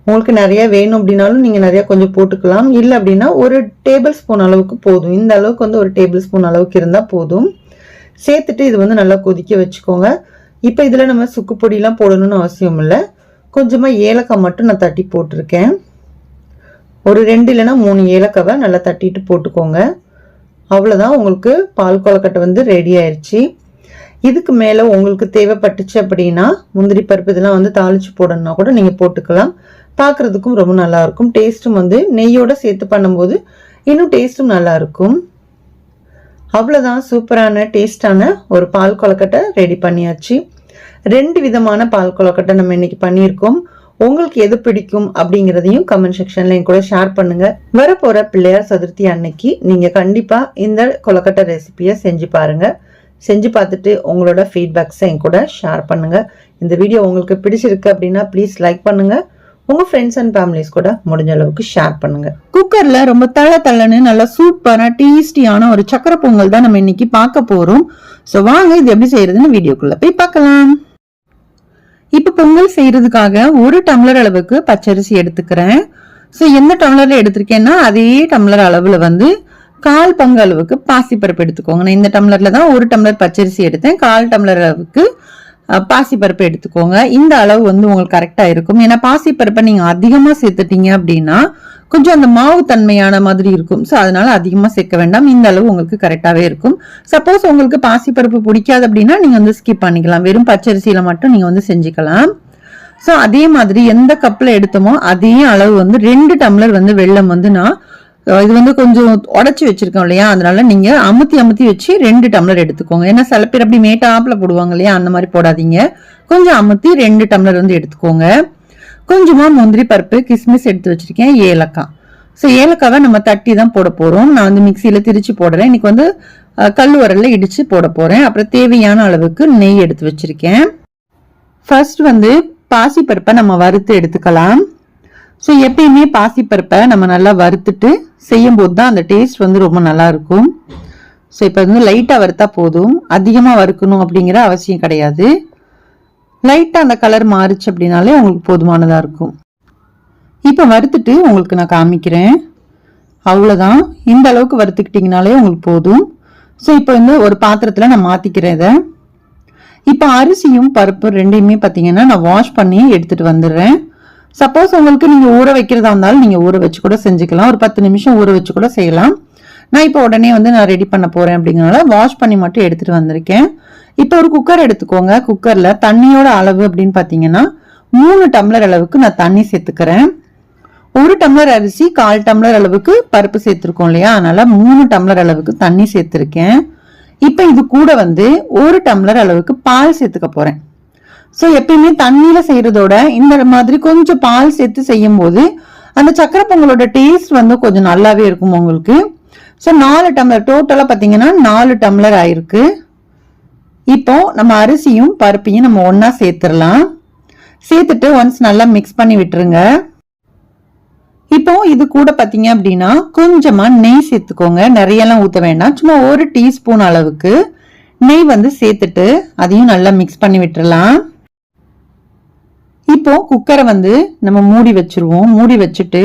உங்களுக்கு நிறைய வேணும் அப்படின்னாலும் நீங்கள் நிறைய கொஞ்சம் போட்டுக்கலாம். இல்லை அப்படின்னா 1 டேபிள் ஸ்பூன் அளவுக்கு போதும். இந்த அளவுக்கு வந்து 1 டேபிள் ஸ்பூன் அளவுக்கு இருந்தால் போதும். சேர்த்துட்டு இது வந்து நல்லா கொதிக்க வச்சுக்கோங்க. இப்போ இதில் நம்ம சுக்கு பொடியெலாம் போடணும்னு அவசியம் இல்லை. கொஞ்சமாக ஏலக்காய் மட்டும் நான் தட்டி போட்டிருக்கேன். ஒரு 2 இல்லைன்னா 3 ஏலக்காவை நல்லா தட்டிட்டு போட்டுக்கோங்க. அவ்வளோதான், உங்களுக்கு பால் கொழுக்கட்டை வந்து ரெடி ஆயிடுச்சு. இதுக்கு மேலே உங்களுக்கு தேவைப்பட்டுச்சு அப்படின்னா முந்திரி பருப்பு இதெல்லாம் வந்து தாளிச்சு போடணும்னா கூட நீங்கள் போட்டுக்கலாம். பார்க்குறதுக்கும் ரொம்ப நல்லாயிருக்கும். டேஸ்ட்டும் வந்து நெய்யோடு சேர்த்து பண்ணும்போது இன்னும் டேஸ்ட்டும் நல்லாயிருக்கும். அவ்வளோதான், சூப்பரான டேஸ்டான ஒரு பால் கொழுக்கட்டை ரெடி பண்ணியாச்சு. 2 விதமான பால் கொழுக்கட்டை நம்ம இன்னைக்கு பண்ணியிருக்கோம். உங்களுக்கு எது பிடிக்கும் அப்படிங்கிறதையும் கமெண்ட் செக்ஷன்ல என் கூட ஷேர் பண்ணுங்க. வரப்போற பிள்ளையார் சதுர்த்தி அன்னைக்கு நீங்க கண்டிப்பா இந்த கொழுக்கட்டை ரெசிபியை செஞ்சு பாருங்க. செஞ்சு பார்த்துட்டு உங்களோட ஃபீட்பேக்ஸை என் கூட ஷேர் பண்ணுங்க. இந்த வீடியோ உங்களுக்கு பிடிச்சிருக்கு அப்படின்னா ப்ளீஸ் லைக் பண்ணுங்க. உங்க ஃப்ரெண்ட்ஸ் அண்ட் ஃபேமிலிஸ் கூட முடிஞ்ச அளவுக்கு ஷேர் பண்ணுங்க. குக்கர்ல ரொம்ப தள்ளன்னு நல்லா சூப்பரான டேஸ்டியான ஒரு சக்கரை பொங்கல் தான் நம்ம இன்னைக்கு பார்க்க போறோம். ஸோ வாங்க இது எப்படி செய்யறதுன்னு வீடியோக்குள்ள போய் பார்க்கலாம். இப்ப பொங்கல் செய்யறதுக்காக 1 டம்ளர் அளவுக்கு பச்சரிசி எடுத்துக்கிறேன். ஸோ எந்த டம்ளர்ல எடுத்திருக்கேன்னா அதே டம்ளர் அளவுல வந்து 1/4 பங்கு அளவுக்கு பாசிப்பருப்பு எடுத்துக்கோங்க. நான் இந்த டம்ளர்ல தான் 1 டம்ளர் பச்சரிசி எடுத்தேன். 1/4 டம்ளர் அளவுக்கு பாசிப்பருப்பு எடுத்துக்கோங்க. இந்த அளவு வந்து உங்களுக்கு கரெக்டா இருக்கும். ஏன்னா பாசிப்பருப்பை நீங்க அதிகமா சேர்த்துட்டீங்க அப்படின்னா கொஞ்சம் அந்த மாவு தன்மையான மாதிரி இருக்கும். ஸோ அதனால அதிகமா சேர்க்க வேண்டாம். இந்த அளவு உங்களுக்கு கரெக்டாவே இருக்கும். சப்போஸ் உங்களுக்கு பாசிப்பருப்பு பிடிக்காது அப்படின்னா நீங்க வந்து ஸ்கிப் பண்ணிக்கலாம். வெறும் பச்சரிசியில மட்டும் நீங்க வந்து செஞ்சுக்கலாம். ஸோ அதே மாதிரி எந்த கப்ல எடுத்தோமோ அதே அளவு வந்து 2 டம்ளர் வந்து வெல்லம் வந்து நான் இது வந்து கொஞ்சம் உடச்சி வச்சிருக்கோம் இல்லையா, அதனால நீங்க அமுத்தி அமுத்தி வச்சு 2 டம்ளர் எடுத்துக்கோங்க. ஏன்னா சில பேர் அப்படி மேட்டாப்புல போடுவாங்க இல்லையா, அந்த மாதிரி போடாதீங்க. கொஞ்சம் அமுத்தி 2 டம்ளர் வந்து எடுத்துக்கோங்க. கொஞ்சமா முந்திரி பருப்பு, கிஸ்மிஸ் எடுத்து வச்சிருக்கேன், ஏலக்காய். ஸோ ஏலக்காவை நம்ம தட்டி தான் போட போறோம். நான் வந்து மிக்சியில திரிச்சு போடுறேன். இன்னைக்கு வந்து கல் உரல்ல இடிச்சு போட போறேன். அப்புறம் தேவையான அளவுக்கு நெய் எடுத்து வச்சிருக்கேன். ஃபர்ஸ்ட் வந்து பாசிப்பருப்பை நம்ம வறுத்து எடுத்துக்கலாம். ஸோ எப்பயுமே பாசிப்பருப்பை நம்ம நல்லா வறுத்துட்டு செய்யும் போது தான் அந்த டேஸ்ட் வந்து ரொம்ப நல்லா இருக்கும். ஸோ இப்போ வந்து லைட்டாக வறுத்தா போதும், அதிகமாக வறுக்கணும் அப்படிங்கிற அவசியம் கிடையாது. லைட்டாக அந்த கலர் மாறிச்சு அப்படின்னாலே உங்களுக்கு போதுமானதாக இருக்கும். இப்போ வறுத்துட்டு உங்களுக்கு நான் காமிக்கிறேன். அவ்வளோதான், இந்த அளவுக்கு வறுத்துக்கிட்டிங்கனாலே உங்களுக்கு போதும். ஸோ இப்போ வந்து ஒரு பாத்திரத்தில் நான் மாற்றிக்கிறேன் இதை. இப்போ அரிசியும் பருப்பு ரெண்டையுமே பார்த்தீங்கன்னா நான் வாஷ் பண்ணி எடுத்துகிட்டு வந்துடுறேன். சப்போஸ் உங்களுக்கு நீங்கள் ஊற வைக்கிறதா இருந்தாலும் நீங்கள் ஊற வச்சு கூட செஞ்சுக்கலாம். ஒரு 10 நிமிஷம் ஊற வச்சு கூட செய்யலாம். நான் இப்போ உடனே வந்து நான் ரெடி பண்ண போகிறேன் அப்படிங்கிறனால வாஷ் பண்ணி மட்டும் எடுத்துகிட்டு வந்திருக்கேன். இப்போ ஒரு குக்கர் எடுத்துக்கோங்க. குக்கரில் தண்ணியோட அளவு அப்படின்னு பார்த்தீங்கன்னா 3 டம்ளர் அளவுக்கு நான் தண்ணி சேர்த்துக்கிறேன். 1 டம்ளர் அரிசி 1/4 டம்ளர் அளவுக்கு பருப்பு சேர்த்துருக்கோம் இல்லையா, அதனால 3 டம்ளர் அளவுக்கு தண்ணி சேர்த்துருக்கேன். இப்போ இது கூட வந்து 1 டம்ளர் அளவுக்கு பால் சேர்த்துக்க போறேன். ஸோ எப்பயுமே தண்ணியில செய்யறதோட இந்த மாதிரி கொஞ்சம் பால் சேர்த்து செய்யும் போது அந்த சக்கரை பொங்கலோட டேஸ்ட் வந்து கொஞ்சம் நல்லாவே இருக்கும் உங்களுக்கு. ஸோ 4 டம்ளர் டோட்டலா பார்த்தீங்கன்னா 4 டம்ளர் ஆயிருக்கு. இப்போ நம்ம அரிசியும் பருப்பையும் நம்ம ஒன்னா சேர்த்துடலாம். சேர்த்துட்டு ஒன்ஸ் நல்லா மிக்ஸ் பண்ணி விட்டுருங்க. இப்போ இது கூட பாத்தீங்க அப்படின்னா கொஞ்சமா நெய் சேர்த்துக்கோங்க. நிறையெல்லாம் ஊத்த வேண்டாம், சும்மா 1 டீஸ்பூன் அளவுக்கு நெய் வந்து சேர்த்துட்டு அதையும் நல்லா மிக்ஸ் பண்ணி விட்டுறலாம். இப்போ குக்கரை வந்து நம்ம மூடி வச்சிருவோம். மூடி வச்சுட்டு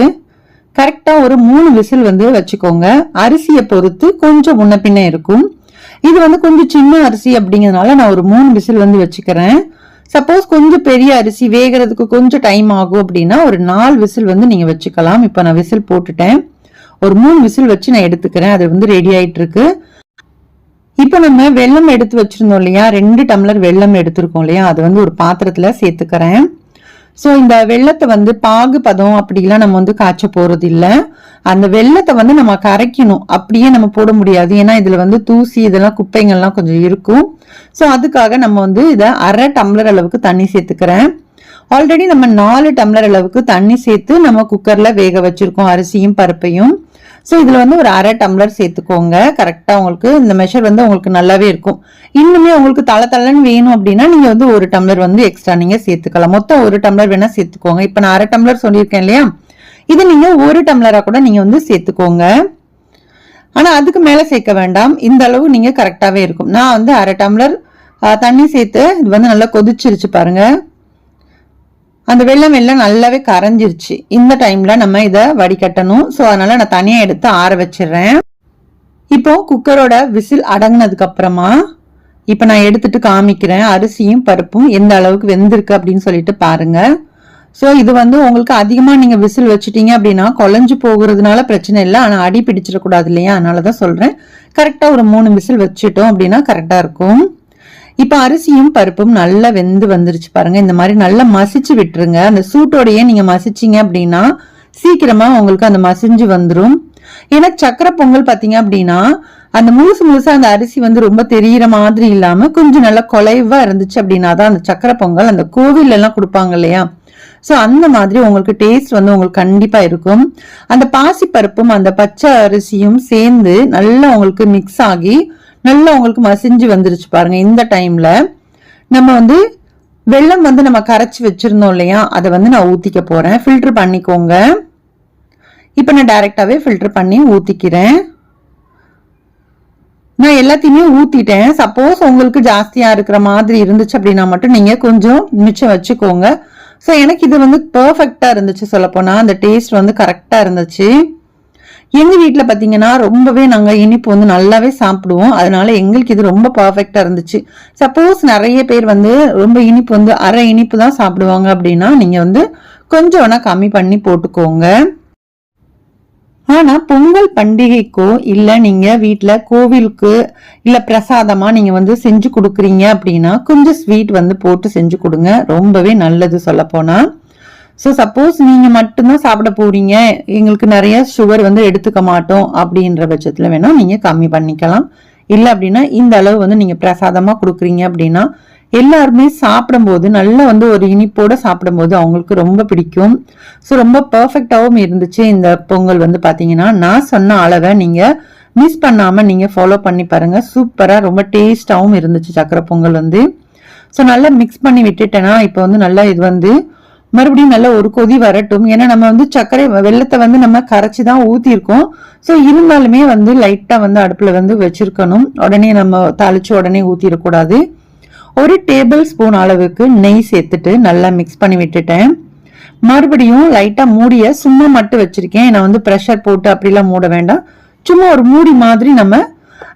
கரெக்டா ஒரு 3 விசில் வந்து வச்சுக்கோங்க. அரிசியை பொறுத்து கொஞ்சம் முன்ன பின்ன இருக்கும். இது வந்து கொஞ்சம் சின்ன அரிசி அப்படிங்கிறதுனால நான் ஒரு 3 விசில் வந்து வச்சுக்கிறேன். சப்போஸ் கொஞ்சம் பெரிய அரிசி வேகிறதுக்கு கொஞ்சம் டைம் ஆகும் அப்படின்னா ஒரு 4 விசில் வந்து நீங்க வச்சுக்கலாம். இப்போ நான் விசில் போட்டுட்டேன். ஒரு 3 விசில் வச்சு நான் எடுத்துக்கிறேன். அது வந்து ரெடி ஆயிட்டு இருக்கு. இப்போ நம்ம வெல்லம் எடுத்து வச்சிருந்தோம் இல்லையா, 2 டம்ளர் வெல்லம் எடுத்திருக்கோம் இல்லையா, அது வந்து ஒரு பாத்திரத்துல சேர்த்துக்கிறேன். ஸோ இந்த வெல்லத்தை வந்து பாகு பதம் அப்படிலாம் நம்ம வந்து காய்ச்ச போறது இல்லை. அந்த வெல்லத்தை வந்து நம்ம கரைக்கணும், அப்படியே நம்ம போட முடியாது. ஏன்னா இதுல வந்து தூசி இதெல்லாம் குப்பைங்கள்லாம் கொஞ்சம் இருக்கும். ஸோ அதுக்காக நம்ம வந்து இதை 1/2 டம்ளர் அளவுக்கு தண்ணி சேர்த்துக்கிறேன். ஆல்ரெடி நம்ம 4 டம்ளர் அளவுக்கு தண்ணி சேர்த்து நம்ம குக்கர்ல வேக வச்சிருக்கோம் அரிசியும் பருப்பையும். ஸோ இதுல வந்து ஒரு 1/2 டம்ளர் சேர்த்துக்கோங்க. கரெக்டா உங்களுக்கு இந்த மெஷர் வந்து உங்களுக்கு நல்லாவே இருக்கும். இன்னுமே உங்களுக்கு தளன்னு வேணும் அப்படின்னா நீங்க வந்து 1 டம்ளர் வந்து எக்ஸ்ட்ரா நீங்க சேர்த்துக்கலாம். மொத்தம் 1 டம்ளர் வேணா சேர்த்துக்கோங்க. இப்ப நான் 1/2 டம்ளர் சொல்லியிருக்கேன் இல்லையா, இது நீங்க 1 டம்ளரா கூட நீங்க வந்து சேர்த்துக்கோங்க. ஆனா அதுக்கு மேல சேர்க்க வேண்டாம், இந்த அளவு நீங்க கரெக்டாவே இருக்கும். நான் வந்து 1/2 டம்ளர் தண்ணி சேர்த்து இது வந்து நல்லா கொதிச்சிருச்சு பாருங்க. அந்த வெல்லம் எல்லாம் நல்லாவே கரைஞ்சிருச்சு. இந்த டைம்ல நம்ம இதை வடிகட்டணும். ஸோ அதனால நான் தனியா எடுத்து ஆற வச்சிடுறேன். இப்போ குக்கரோட விசில் அடங்கினதுக்கு அப்புறமா இப்ப நான் எடுத்துட்டு காமிக்கிறேன் அரிசியும் பருப்பும் எந்த அளவுக்கு வெந்திருக்கு அப்படின்னு சொல்லிட்டு பாருங்க. ஸோ இது வந்து உங்களுக்கு அதிகமா நீங்க விசில் வச்சுட்டீங்க அப்படின்னா குழஞ்சு போகிறதுனால பிரச்சனை இல்லை, ஆனா அடி பிடிச்சிடக்கூடாது இல்லையா, அதனாலதான் சொல்றேன். கரெக்டா ஒரு 3 விசில் வச்சுட்டோம் அப்படின்னா கரெக்டா இருக்கும். இப்ப அரிசியும் பருப்பும் நல்லா வெந்து வந்துருச்சு பாருங்க. இந்த மாதிரி நல்லா மசிச்சு விட்டுருங்க. அந்த சூட்டோடையே நீங்க மசிச்சிங்க அப்படின்னா சீக்கிரமா உங்களுக்கு அந்த மசிஞ்சு வந்துடும். ஏன்னா சக்கரை பொங்கல் பாத்தீங்க அப்படின்னா அந்த முழுசா அந்த அரிசி வந்து ரொம்ப தெரியற மாதிரி இல்லாம கொஞ்சம் நல்லா குலைவா இருந்துச்சு அப்படின்னா தான் அந்த சக்கரை பொங்கல் அந்த கோவில் எல்லாம் கொடுப்பாங்க இல்லையா, சோ அந்த மாதிரி உங்களுக்கு டேஸ்ட் வந்து உங்களுக்கு கண்டிப்பா இருக்கும். அந்த பாசி பருப்பும் அந்த பச்சை அரிசியும் சேர்ந்து நல்லா உங்களுக்கு மிக்ஸ் ஆகி நல்லா உங்களுக்கு மசிஞ்சு வந்துருச்சு பாருங்க. இந்த டைம்ல நம்ம வந்து வெல்லம் வந்து நம்ம கரைச்சி வச்சிருந்தோம் இல்லையா, அதை வந்து நான் ஊத்திக்க போறேன். ஃபில்டர் பண்ணிக்கோங்க. இப்ப நான் டைரக்டாவே ஃபில்டர் பண்ணி ஊத்திக்கிறேன். நான் எல்லாத்தையுமே ஊத்திட்டேன். சப்போஸ் உங்களுக்கு ஜாஸ்தியா இருக்கிற மாதிரி இருந்துச்சு அப்படின்னா மட்டும் நீங்க கொஞ்சம் மிச்சம் வச்சுக்கோங்க. ஸோ எனக்கு இது வந்து பெர்ஃபெக்டா இருந்துச்சு. சொல்ல போனா அந்த டேஸ்ட் வந்து கரெக்டா இருந்துச்சு. எங்க வீட்டுல பாத்தீங்கன்னா ரொம்பவே நாங்க இனிப்பு வந்து நல்லாவே சாப்பிடுவோம். அதனால எங்களுக்கு இது ரொம்ப பர்ஃபெக்டா இருந்துச்சு. சப்போஸ் நிறைய பேர் வந்து ரொம்ப இனிப்பு வந்து அரை இனிப்பு தான் சாப்பிடுவாங்க அப்படின்னா நீங்க வந்து கொஞ்சம் வேணா கம்மி பண்ணி போட்டுக்கோங்க. ஆனா பொங்கல் பண்டிகைக்கோ இல்ல நீங்க வீட்டுல கோவிலுக்கு இல்ல பிரசாதமா நீங்க வந்து செஞ்சு கொடுக்குறீங்க அப்படின்னா கொஞ்சம் ஸ்வீட் வந்து போட்டு செஞ்சு கொடுங்க, ரொம்பவே நல்லது சொல்ல போனா. ஸோ சப்போஸ் நீங்கள் மட்டும்தான் சாப்பிட போறீங்க, எங்களுக்கு நிறைய சுகர் வந்து எடுத்துக்க மாட்டோம் அப்படின்ற பட்சத்தில் வேணா நீங்கள் கம்மி பண்ணிக்கலாம். இல்லை அப்படின்னா இந்த அளவு வந்து நீங்கள் பிரசாதமாக கொடுக்குறீங்க அப்படின்னா எல்லாருமே சாப்பிடும்போது நல்லா வந்து ஒரு இனிப்போட சாப்பிடும்போது அவங்களுக்கு ரொம்ப பிடிக்கும். ஸோ ரொம்ப பர்ஃபெக்டாகவும் இருந்துச்சு இந்த பொங்கல் வந்து பார்த்தீங்கன்னா. நான் சொன்ன அளவை நீங்கள் மிஸ் பண்ணாமல் நீங்கள் ஃபாலோ பண்ணி பாருங்க. சூப்பராக ரொம்ப டேஸ்டாகவும் இருந்துச்சு சக்கரை பொங்கல் வந்து. ஸோ நல்லா மிக்ஸ் பண்ணி விட்டுட்டேன்னா இப்போ வந்து நல்லா இது வந்து மறுபடியும் நல்லா ஒரு கொதி வரட்டும். ஏன்னா நம்ம வந்து சர்க்கரை வெள்ளத்தை வந்து நம்ம கரைச்சி தான் ஊற்றிருக்கோம். ஸோ இருந்தாலுமே வந்து லைட்டாக வந்து அடுப்பில் வந்து வச்சிருக்கணும். உடனே நம்ம தாளிச்சு உடனே ஊற்றிடக்கூடாது. ஒரு டேபிள் ஸ்பூன் அளவுக்கு நெய் சேர்த்துட்டு நல்லா மிக்ஸ் பண்ணி விட்டுட்டேன். மறுபடியும் லைட்டாக மூடிய சும்மா மட்டும் வச்சிருக்கேன். நான் வந்து ப்ரெஷர் போட்டு அப்படிலாம் மூட வேண்டாம். சும்மா ஒரு மூடி மாதிரி நம்ம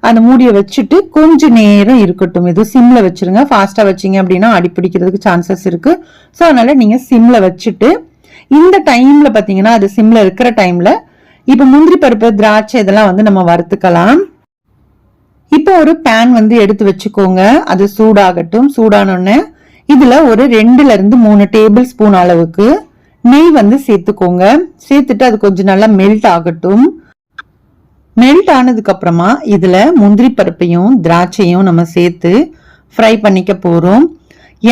அந்த மூடியை வச்சுட்டு கொஞ்ச நேரம் இருக்கட்டும். இது சிம்ல வச்சிருங்க. ஃபாஸ்டா வச்சிங்க அப்படின்னா அடிப்பிடிக்கிறதுக்கு சான்சஸ் இருக்கு. ஸோ அதனால நீங்க சிம்ல வச்சுட்டு இந்த டைம்ல பாத்தீங்கன்னா அது சிம்ல இருக்கிற டைம்ல இப்ப முந்திரி பருப்பு, திராட்சை இதெல்லாம் வந்து நம்ம வறுத்துக்கலாம். இப்போ ஒரு பேன் வந்து எடுத்து வச்சுக்கோங்க. அது சூடாகட்டும். சூடானோடனே இதுல ஒரு 2ல இருந்து 3 டேபிள் ஸ்பூன் அளவுக்கு நெய் வந்து சேர்த்துக்கோங்க. சேர்த்துட்டு அது கொஞ்சம் நல்லா மெல்ட் ஆகட்டும். மெல்ட் ஆனதுக்கு அப்புறமா இதுல முந்திரி பருப்பையும் திராட்சையும் நம்ம சேர்த்து ஃப்ரை பண்ணிக்க போறோம்.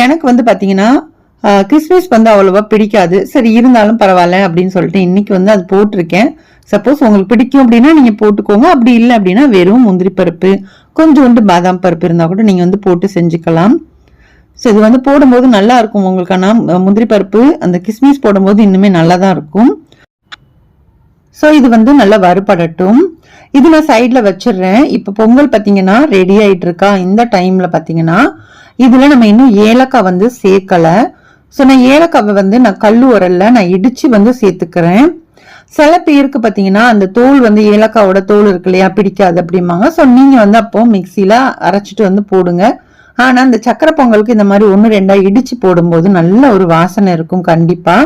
எனக்கு வந்து பாத்தீங்கன்னா கிறிஸ்மஸ் வந்து அவ்வளவா பிடிக்காது. சரி இருந்தாலும் பரவாயில்ல அப்படின்னு சொல்லிட்டு இன்னைக்கு வந்து அது போட்டிருக்கேன். சப்போஸ் உங்களுக்கு பிடிக்கும் அப்படின்னா நீங்க போட்டுக்கோங்க. அப்படி இல்லை அப்படின்னா வெறும் முந்திரி பருப்பு கொஞ்சோண்டு பாதாம் பருப்பு இருந்தா கூட நீங்க வந்து போட்டு செஞ்சுக்கலாம். ஸோ இது வந்து போடும்போது நல்லா இருக்கும் உங்களுக்கு. ஆனால் முந்திரி பருப்பு அந்த கிஸ்மிஸ் போடும்போது இன்னுமே நல்லா தான் இருக்கும். ஸோ இது வந்து நல்லா வறுபடட்டும். இது நான் சைட்ல வச்சிடுறேன். இப்போ பொங்கல் பார்த்தீங்கன்னா ரெடி ஆயிட்டு இருக்கா. இந்த டைம்ல பார்த்தீங்கன்னா இதுல நம்ம இன்னும் ஏலக்காய் வந்து சேர்க்கல. ஸோ நான் ஏலக்காவை வந்து நான் கல்லு உரல்ல நான் இடிச்சு வந்து சேர்த்துக்கிறேன். சில பேருக்கு பார்த்தீங்கன்னா அந்த தோல் வந்து ஏலக்காவோட தோல் இருக்கு இல்லையா, பிடிக்காது அப்படிம்பாங்க. ஸோ நீங்க வந்து அப்போ மிக்சியில அரைச்சிட்டு வந்து போடுங்க. ஆனா இந்த சக்கரை பொங்கலுக்கு இந்த மாதிரி 1-2 இடிச்சு போடும்போது நல்ல ஒரு வாசனை இருக்கும் கண்டிப்பா.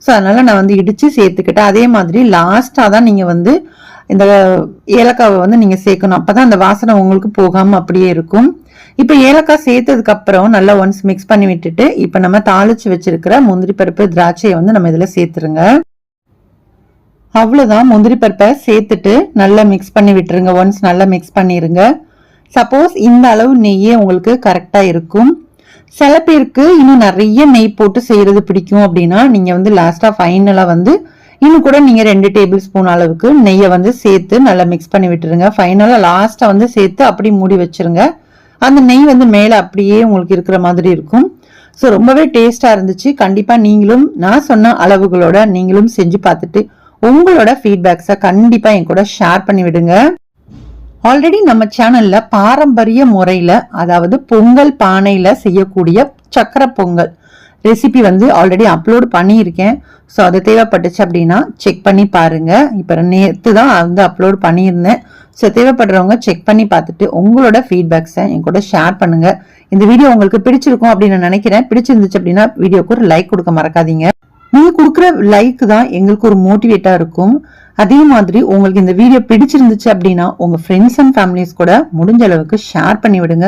ஸோ அதனால நான் வந்து இடிச்சு சேர்த்துக்கிட்டேன். அதே மாதிரி லாஸ்டா தான் நீங்க வந்து இந்த ஏலக்காவை வந்து நீங்க சேர்க்கணும். அப்பதான் அந்த வாசனை உங்களுக்கு போகாம அப்படியே இருக்கும். இப்ப ஏலக்காய் சேர்த்ததுக்கு அப்புறம் நல்லா ஒன்ஸ் மிக்ஸ் பண்ணி விட்டுட்டு இப்ப நம்ம தாளிச்சு வச்சிருக்கிற முந்திரி பருப்பு, திராட்சையை வந்து நம்ம இதுல சேர்த்துருங்க. அவ்வளவுதான். முந்திரி பருப்பை சேர்த்துட்டு நல்லா மிக்ஸ் பண்ணி விட்டுருங்க. ஒன்ஸ் நல்லா மிக்ஸ் பண்ணிருங்க. சப்போஸ் இந்த அளவு நெய்யே உங்களுக்கு கரெக்டா இருக்கும். சில பேருக்கு இன்னும் நிறைய நெய் போட்டு செய்யறது பிடிக்கும் அப்படின்னா நீங்க வந்து லாஸ்டா ஃபைனலா வந்து இன்னும் கூட நீங்க 2 டேபிள் ஸ்பூன் அளவுக்கு நெய்யை வந்து சேர்த்து நல்லா மிக்ஸ் பண்ணி விட்டுருங்க. ஃபைனலா லாஸ்டா வந்து சேர்த்து அப்படி மூடி வச்சிருங்க. அந்த நெய் வந்து மேல அப்படியே உங்களுக்கு இருக்கிற மாதிரி இருக்கும். ஸோ ரொம்பவே டேஸ்டா இருந்துச்சு. கண்டிப்பா நீங்களும் நான் சொன்ன அளவுகளோட நீங்களும் செஞ்சு பார்த்துட்டு உங்களோட ஃபீட்பேக்ஸை கண்டிப்பா என் கூட ஷேர் பண்ணி விடுங்க. ஆல்ரெடி நம்ம சேனல்ல பாரம்பரிய முறையில அதாவது பொங்கல் பானையில செய்யக்கூடிய சக்கரை பொங்கல் ரெசிபி வந்து ஆல்ரெடி அப்லோட் பண்ணியிருக்கேன். ஸோ அது தேவைப்பட்டுச்சு அப்படின்னா செக் பண்ணி பாருங்க. இப்போ நேற்று தான் வந்து அப்லோட் பண்ணியிருந்தேன். ஸோ தேவைப்படுறவங்க செக் பண்ணி பார்த்துட்டு உங்களோட ஃபீட்பேக்ஸை என் கூட ஷேர் பண்ணுங்க. இந்த வீடியோ உங்களுக்கு பிடிச்சிருக்கும் அப்படின்னு நான் நினைக்கிறேன். பிடிச்சிருந்துச்சு அப்படின்னா வீடியோக்கு ஒரு லைக் கொடுக்க மறக்காதீங்க. நீங்க கொடுக்குற லைக் தான் எங்களுக்கு ஒரு மோட்டிவேட்டா இருக்கும். அதே மாதிரி உங்களுக்கு இந்த வீடியோ பிடிச்சிருந்துச்சு அப்படின்னா உங்க ஃப்ரெண்ட்ஸ் அண்ட் ஃபேமிலிஸ் கூட முடிஞ்ச அளவுக்கு ஷேர் பண்ணி விடுங்க.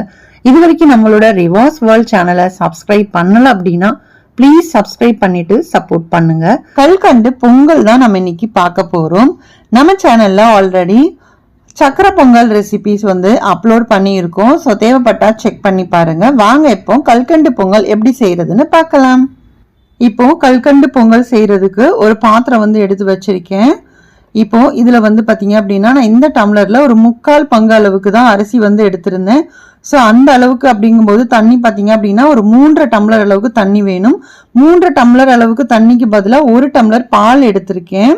இது வரைக்கும் நம்மளோட ரிவாஸ் வேர்ல்ட் சேனலை சப்ஸ்கிரைப் பண்ணல அப்படின்னா ப்ளீஸ் சப்ஸ்கிரைப் பண்ணிட்டு சப்போர்ட் பண்ணுங்க. கல்கண்டு பொங்கல் தான் நம்ம இன்னைக்கு பார்க்க போறோம். நம்ம சேனல்ல ஆல்ரெடி சக்கரை பொங்கல் ரெசிபிஸ் வந்து அப்லோட் பண்ணியிருக்கோம். ஸோ தேவைப்பட்டா செக் பண்ணி பாருங்க. வாங்க இப்போ கல்கண்டு பொங்கல் எப்படி செய்யறதுன்னு பார்க்கலாம். இப்போ கல்கண்டு பொங்கல் செய்யறதுக்கு ஒரு பாத்திரம் வந்து எடுத்து வச்சிருக்கேன். இப்போ இதுல வந்து பாத்தீங்க அப்படின்னா நான் இந்த டம்ளர்ல ஒரு 3/4 பங்கு அளவுக்கு தான் அரிசி வந்து எடுத்திருந்தேன். ஸோ அந்த அளவுக்கு அப்படிங்கும்போது தண்ணி பாத்தீங்க அப்படின்னா ஒரு 3 டம்ளர் அளவுக்கு தண்ணி வேணும். 3 டம்ளர் அளவுக்கு தண்ணிக்கு பதிலாக 1 டம்ளர் பால் எடுத்திருக்கேன்.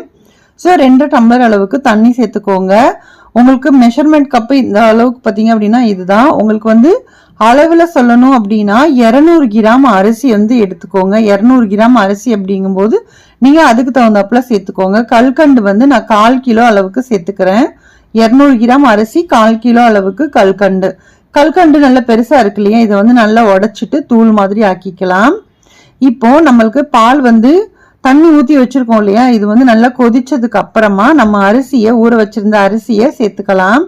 ஸோ 2 டம்ளர் அளவுக்கு தண்ணி சேர்த்துக்கோங்க. உங்களுக்கு மெஷர்மெண்ட் கப்பு இந்த அளவுக்கு பாத்தீங்க அப்படின்னா இதுதான். உங்களுக்கு வந்து அளவுல சொல்லணும் அப்படின்னா 200 கிராம் அரிசி வந்து எடுத்துக்கோங்க. 200 கிராம் அரிசி அப்படிங்கும்போது நீங்க அதுக்கு தகுந்தாப்புல சேர்த்துக்கோங்க. கல்கண்டு வந்து நான் 1/4 கிலோ அளவுக்கு சேர்த்துக்கிறேன். 200 கிராம் அரிசி 1/4 கிலோ அளவுக்கு கல்கண்டு. கல்கண்டு நல்லா பெருசா இருக்கு இல்லையா, இதை வந்து நல்லா உடைச்சிட்டு தூள் மாதிரி ஆக்கிக்கலாம். இப்போ நம்மளுக்கு பால் வந்து தண்ணி ஊத்தி வச்சிருக்கோம் இல்லையா, இது வந்து நல்லா கொதிச்சதுக்கு அப்புறமா நம்ம அரிசியை ஊற வச்சிருந்த அரிசியை சேர்த்துக்கலாம்.